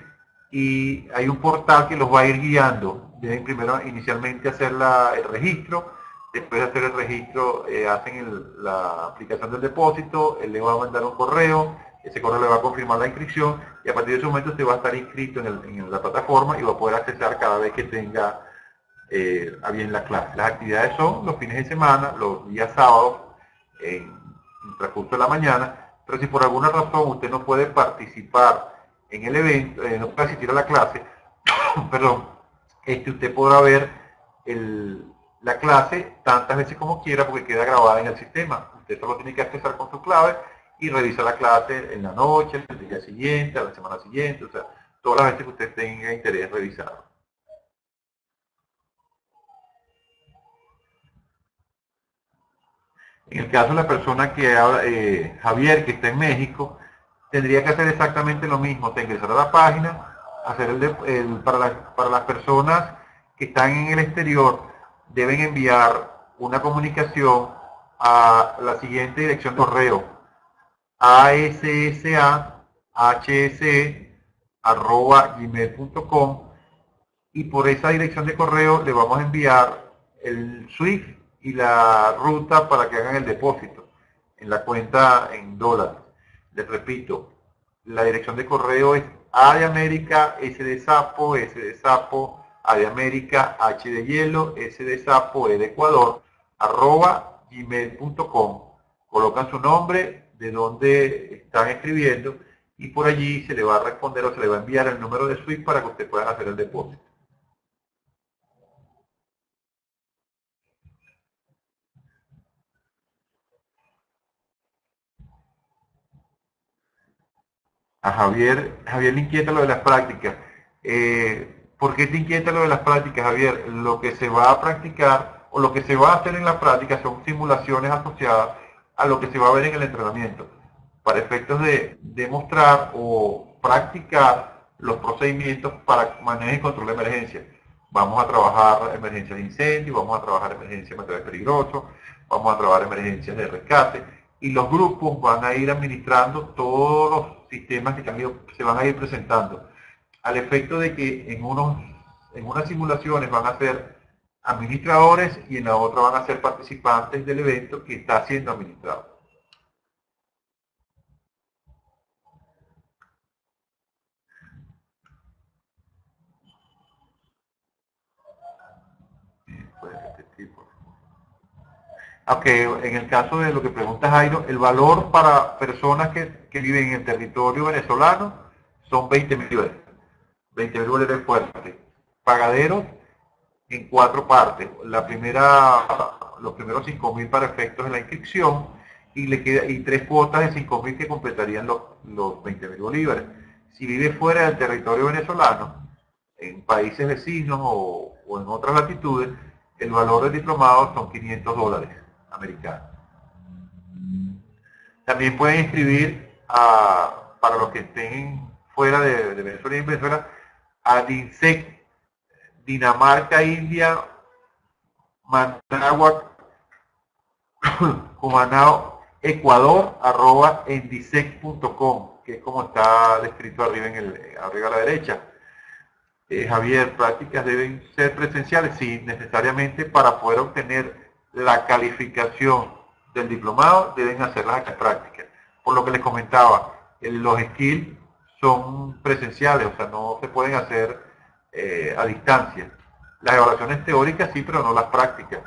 Speaker 1: y hay un portal que los va a ir guiando. Deben primero inicialmente hacer el registro, después de hacer el registro hacen la aplicación del depósito, él le va a mandar un correo, ese correo le va a confirmar la inscripción y a partir de ese momento usted va a estar inscrito en la plataforma y va a poder accesar cada vez que tenga a bien la clase. Las actividades son los fines de semana, los días sábados, en el transcurso de la mañana, pero si por alguna razón usted no puede participar en el evento, no puede asistir a la clase, perdón, usted podrá ver la clase tantas veces como quiera porque queda grabada en el sistema. Usted solo tiene que accesar con su clave y revisa la clase en la noche, el día siguiente, a la semana siguiente, o sea, todas las veces que usted tenga interés revisarlo. En el caso de la persona que habla, Javier, que está en México, tendría que hacer exactamente lo mismo, ingresar a la página, hacer para las personas que están en el exterior, deben enviar una comunicación a la siguiente dirección de correo: assahse@gmail.com, y por esa dirección de correo le vamos a enviar el SWIFT y la ruta para que hagan el depósito en la cuenta en dólares. Les repito, la dirección de correo es A de América, S de sapo, A de América, H de hielo, S de sapo, E de Ecuador, @gmail.com. Colocan su nombre, de dónde están escribiendo, y por allí se le va a responder o se le va a enviar el número de SWIFT para que ustedes puedan hacer el depósito. A Javier le inquieta lo de las prácticas. ¿Por qué te inquieta lo de las prácticas, Javier? Lo que se va a practicar o lo que se va a hacer en la práctica son simulaciones asociadas a lo que se va a ver en el entrenamiento, para efectos de demostrar o practicar los procedimientos para manejo y control de emergencia. Vamos a trabajar emergencias de incendio, vamos a trabajar emergencias de materiales peligrosos, vamos a trabajar emergencias de rescate, y los grupos van a ir administrando todos los sistemas que se van a ir presentando, al efecto de que en unas simulaciones van a ser administradores y en la otra van a ser participantes del evento que está siendo administrado. Ok, en el caso de lo que pregunta Jairo, el valor para personas que viven en el territorio venezolano son 20.000 dólares. 20.000 dólares fuertes. Pagaderos en 4 partes. Los primeros 5.000 para efectos de la inscripción y 3 cuotas de 5.000 que completarían los 20.000 bolívares. Si vive fuera del territorio venezolano, en países vecinos o en otras latitudes, el valor del diplomado son $500 americanos. También pueden inscribir para los que estén fuera de Venezuela y en Venezuela a DINSEC, Dinamarca, India, Managua, Cumanao, Ecuador, @endisec.com, que es como está descrito arriba, arriba a la derecha. Javier, prácticas deben ser presenciales, sí, necesariamente para poder obtener la calificación del diplomado deben hacer las prácticas. Por lo que les comentaba, los skills son presenciales, o sea, no se pueden hacer a distancia. Las evaluaciones teóricas sí, pero no las prácticas.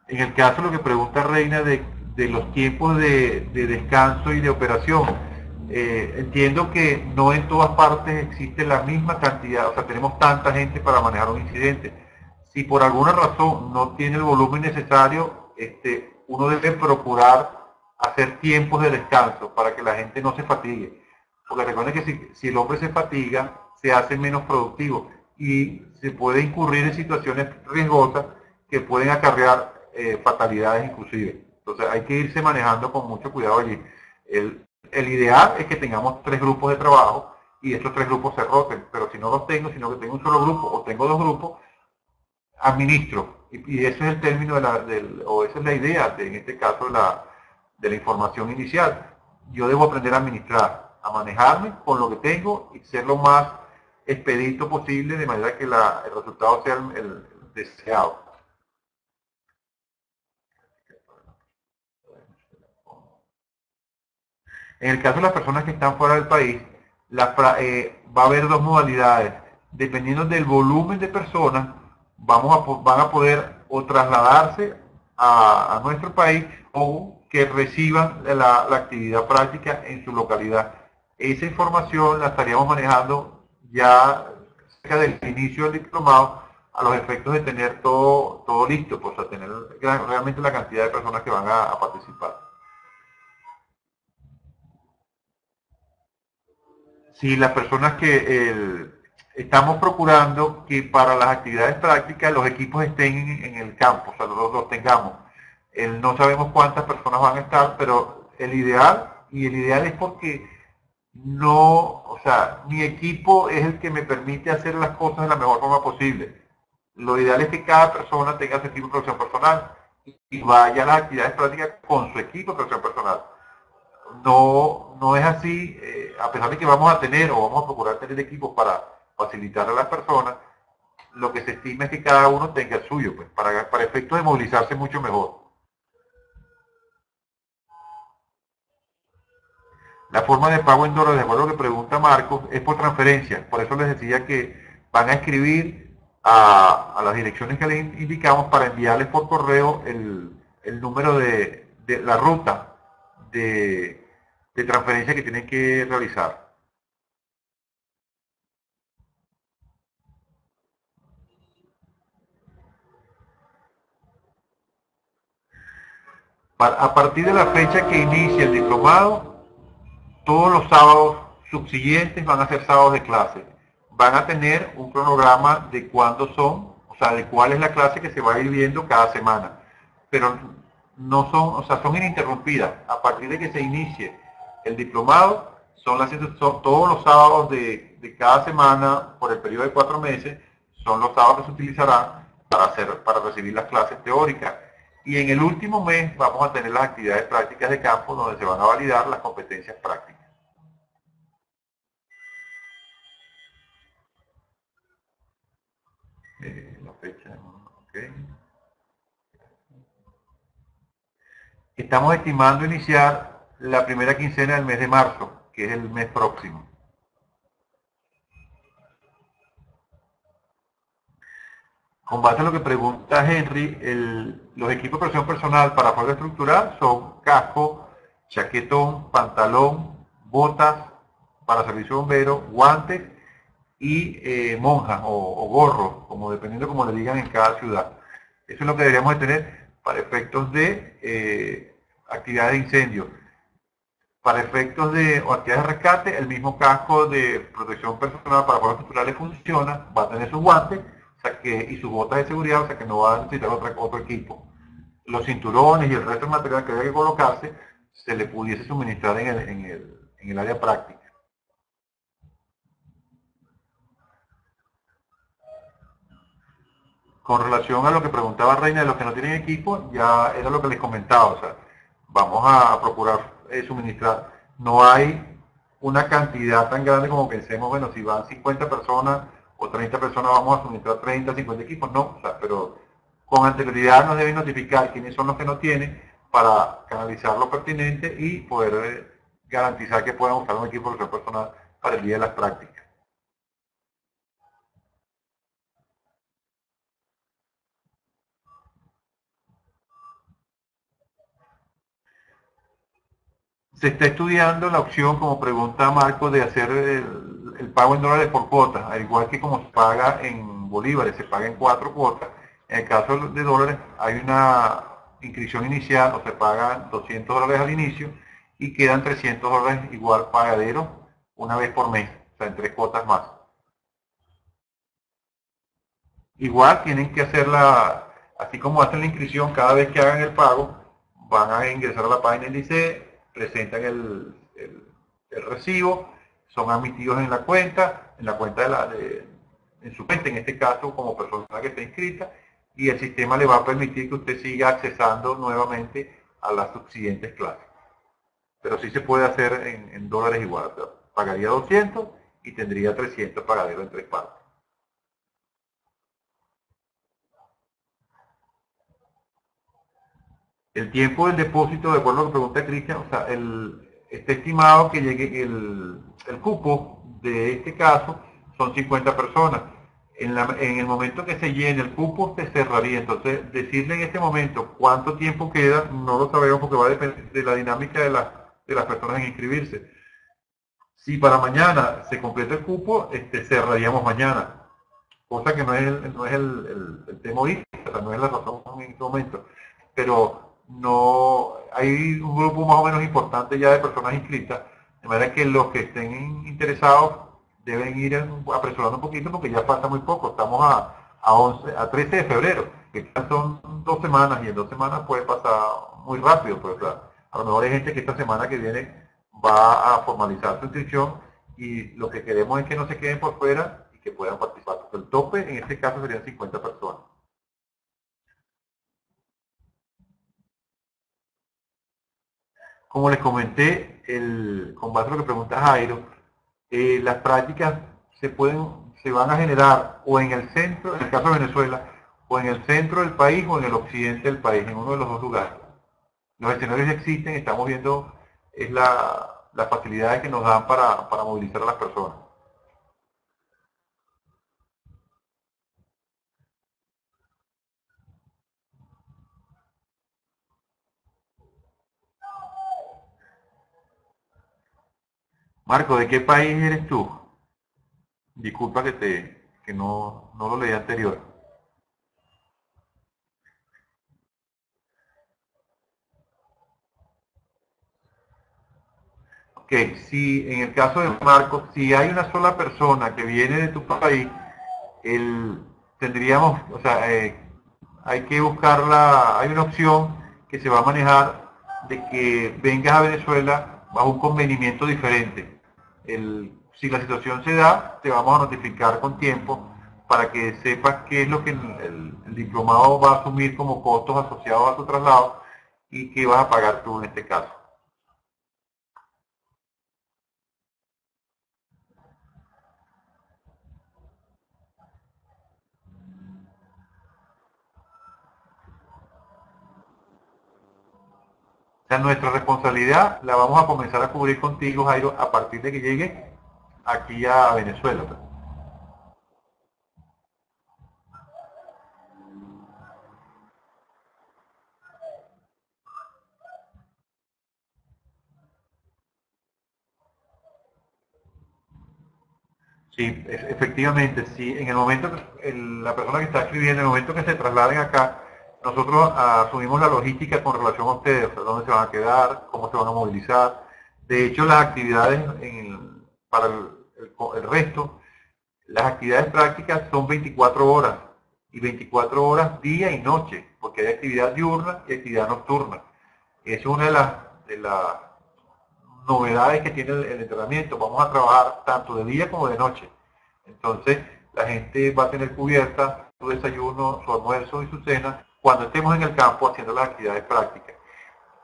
Speaker 1: En el caso de lo que pregunta Reina de los tiempos de descanso y de operación, entiendo que no en todas partes existe la misma cantidad, o sea, tenemos tanta gente para manejar un incidente. Si por alguna razón no tiene el volumen necesario, uno debe procurar hacer tiempos de descanso para que la gente no se fatigue. Porque recuerden que si el hombre se fatiga, se hace menos productivo y se puede incurrir en situaciones riesgosas que pueden acarrear fatalidades inclusive. Entonces hay que irse manejando con mucho cuidado allí. El ideal es que tengamos 3 grupos de trabajo y estos 3 grupos se roten, pero si no los tengo, sino que tengo un solo grupo o tengo 2 grupos, administro. Y ese es el término o esa es la idea en este caso de la información inicial. Yo debo aprender a administrar, a manejarme con lo que tengo y ser lo más expedito posible de manera que el resultado sea el deseado. En el caso de las personas que están fuera del país, va a haber 2 modalidades. Dependiendo del volumen de personas, van a poder o trasladarse a nuestro país o que reciban la actividad práctica en su localidad. Esa información la estaríamos manejando ya cerca del inicio del diplomado a los efectos de tener todo listo, pues a tener realmente la cantidad de personas que van a participar. Si las personas que estamos procurando que para las actividades prácticas los equipos estén en el campo, o sea, los tengamos. No sabemos cuántas personas van a estar, pero el ideal es porque no, o sea, mi equipo es el que me permite hacer las cosas de la mejor forma posible. Lo ideal es que cada persona tenga su equipo de producción personal y vaya a las actividades prácticas con su equipo de producción personal. No es así, a pesar de que vamos a tener o vamos a procurar tener equipos para facilitar a las personas, lo que se estima es que cada uno tenga el suyo, pues, para efectos de movilizarse mucho mejor. La forma de pago en dólares, de acuerdo a lo que pregunta Marcos, es por transferencia. Por eso les decía que van a escribir a las direcciones que les indicamos para enviarles por correo el número de la ruta de transferencia que tienen que realizar. A partir de la fecha que inicia el diplomado, todos los sábados subsiguientes van a ser sábados de clase. Van a tener un cronograma de cuándo son, o sea, de cuál es la clase que se va a ir viendo cada semana. Pero no son, o sea, son ininterrumpidas. A partir de que se inicie el diplomado, son todos los sábados de cada semana, por el periodo de 4 meses, son los sábados que se utilizarán para recibir las clases teóricas. Y en el último mes vamos a tener las actividades prácticas de campo donde se van a validar las competencias prácticas. La fecha, okay. Estamos estimando iniciar la primera quincena del mes de marzo, que es el mes próximo. Con base a lo que pregunta Henry, los equipos de protección personal para fuego estructural son casco, chaquetón, pantalón, botas para servicio bombero, guantes y monjas o gorros, como dependiendo como le digan en cada ciudad. Eso es lo que deberíamos de tener. para efectos de actividades de incendio. Para efectos de o actividades de rescate, el mismo casco de protección personal para fuegos naturales funciona, va a tener sus guantes y sus botas de seguridad, o sea que no va a necesitar otro equipo. Los cinturones y el resto del material que haya que colocarse se le pudiese suministrar en el área práctica. Con relación a lo que preguntaba Reina de los que no tienen equipo, ya era lo que les comentaba, o sea, vamos a procurar suministrar. No hay una cantidad tan grande como pensemos, bueno, si van 50 personas o 30 personas vamos a suministrar 30, 50 equipos, no, o sea, pero con anterioridad nos deben notificar quiénes son los que no tienen para canalizar lo pertinente y poder garantizar que puedan usar un equipo de protección personal para el día de las prácticas. Se está estudiando la opción, como pregunta Marco, de hacer el pago en dólares por cuotas, al igual que como se paga en bolívares, se paga en 4 cuotas. En el caso de dólares hay una inscripción inicial, o se pagan $200 al inicio y quedan $300 igual pagadero una vez por mes, o sea, en 3 cuotas más. Igual tienen que hacerla, así como hacen la inscripción, cada vez que hagan el pago, van a ingresar a la página del ICE, presentan el recibo, son admitidos en la cuenta en su cuenta, en este caso como persona que está inscrita, y el sistema le va a permitir que usted siga accesando nuevamente a las subsiguientes clases. Pero sí se puede hacer en dólares igual, o sea, pagaría 200 y tendría 300 pagadero en 3 partes. El tiempo del depósito, de acuerdo a lo que pregunta Cristian, o sea, está estimado que llegue el cupo de este caso, son 50 personas. En el momento que se llene el cupo, se cerraría. Entonces, decirle en este momento cuánto tiempo queda, no lo sabemos porque va a depender de la dinámica de las personas en inscribirse. Si para mañana se completa el cupo, cerraríamos mañana, cosa que no es el tema ahorita, no es la razón en este momento. Pero no hay un grupo más o menos importante ya de personas inscritas, de manera que los que estén interesados deben ir apresurando un poquito porque ya falta muy poco, estamos a 13 de febrero, que son 2 semanas y en 2 semanas puede pasar muy rápido, pues, a lo mejor hay gente que esta semana que viene va a formalizar su inscripción y lo que queremos es que no se queden por fuera y que puedan participar, porque el tope en este caso serían 50 personas. Como les comenté, con base a lo que pregunta Jairo, las prácticas se van a generar o en el centro, en el caso de Venezuela, o en el centro del país o en el occidente del país, en uno de los dos lugares. Los escenarios existen, estamos viendo es las facilidades que nos dan para movilizar a las personas. Marco, ¿de qué país eres tú? Disculpa que no lo leí anterior. Ok, si en el caso de Marco, si hay una sola persona que viene de tu país, tendríamos, o sea, hay que buscarla, hay una opción que se va a manejar de que vengas a Venezuela bajo un convenimiento diferente. Si la situación se da, te vamos a notificar con tiempo para que sepas qué es lo que el diplomado va a asumir como costos asociados a tu traslado y qué vas a pagar tú en este caso. O sea, nuestra responsabilidad la vamos a comenzar a cubrir contigo, Jairo, a partir de que llegue aquí a Venezuela. Pues. Sí, efectivamente, sí. En el momento que la persona que está escribiendo, en el momento que se trasladen acá, nosotros asumimos la logística con relación a ustedes, o sea, dónde se van a quedar, cómo se van a movilizar. De hecho, las actividades para el resto, las actividades prácticas son 24 horas, y 24 horas día y noche, porque hay actividad diurna y actividad nocturna. Es una de las novedades que tiene el entrenamiento. Vamos a trabajar tanto de día como de noche. Entonces, la gente va a tener cubierta su desayuno, su almuerzo y su cena cuando estemos en el campo haciendo las actividades prácticas.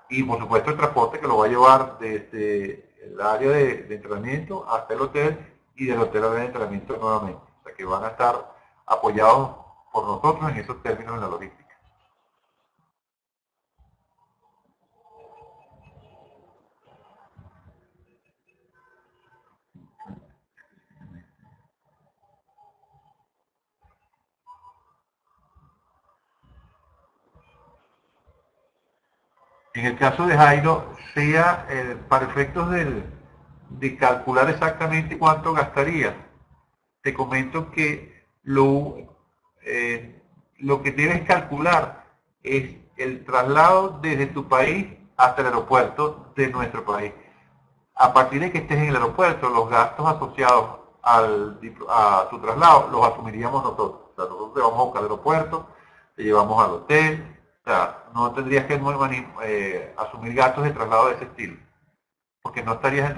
Speaker 1: Y por supuesto el transporte que lo va a llevar desde el área de entrenamiento hasta el hotel y del hotel al área de entrenamiento nuevamente. O sea que van a estar apoyados por nosotros en esos términos en la logística. En el caso de Jairo, sea para efectos de calcular exactamente cuánto gastaría, te comento que lo que debes calcular es el traslado desde tu país hasta el aeropuerto de nuestro país. A partir de que estés en el aeropuerto, los gastos asociados a tu traslado los asumiríamos nosotros. O sea, nosotros te vamos a buscar al aeropuerto, te llevamos al hotel, o sea, no tendrías que asumir gastos de traslado de ese estilo, porque no estarías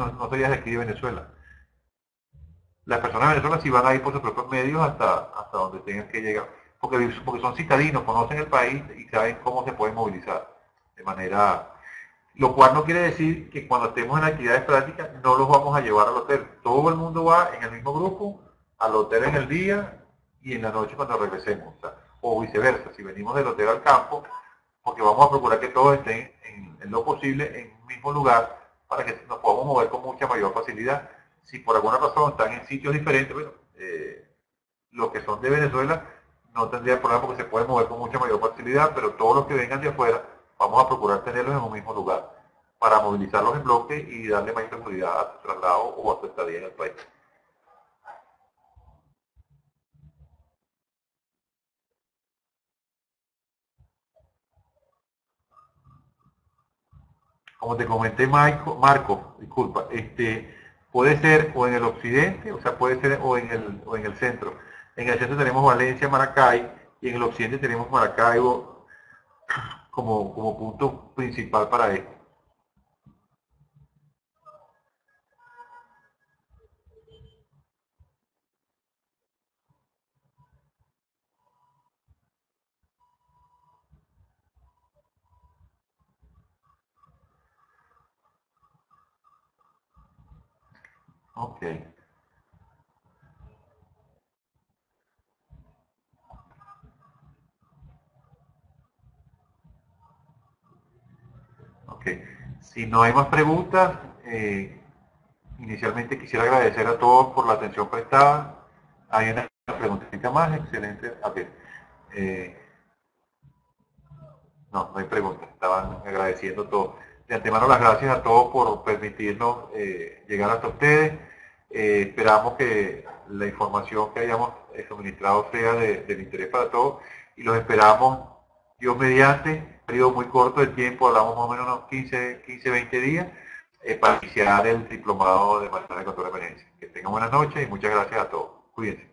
Speaker 1: aquí de Venezuela. Las personas de Venezuela sí van a ir por sus propios medios hasta donde tengan que llegar, porque son citadinos, conocen el país y saben cómo se pueden movilizar de manera. Lo cual no quiere decir que cuando estemos en actividades prácticas no los vamos a llevar al hotel. Todo el mundo va en el mismo grupo, al hotel en el día y en la noche cuando regresemos. O viceversa, si venimos del hotel al campo, porque vamos a procurar que todos estén en lo posible en un mismo lugar para que nos podamos mover con mucha mayor facilidad. Si por alguna razón están en sitios diferentes, bueno, los que son de Venezuela no tendrían problema porque se pueden mover con mucha mayor facilidad, pero todos los que vengan de afuera vamos a procurar tenerlos en un mismo lugar para movilizarlos en bloque y darle mayor seguridad a su traslado o a su estadía en el país. Como te comenté, Marco, disculpa, puede ser o en el occidente, o sea, puede ser o en el centro. En el centro tenemos Valencia, Maracay, y en el occidente tenemos Maracaibo como punto principal para esto. Ok, ok. Si no hay más preguntas, inicialmente quisiera agradecer a todos por la atención prestada. Hay una preguntita más, excelente. Ok. Eh, no, no hay preguntas, estaban agradeciendo todo. De antemano las gracias a todos por permitirnos llegar hasta ustedes. Esperamos que la información que hayamos suministrado sea del interés para todos y los esperamos, Dios mediante, un periodo muy corto de tiempo, hablamos más o menos unos 20 días, para iniciar el diplomado de manejo de control de emergencia. Que tengan buenas noches y muchas gracias a todos. Cuídense.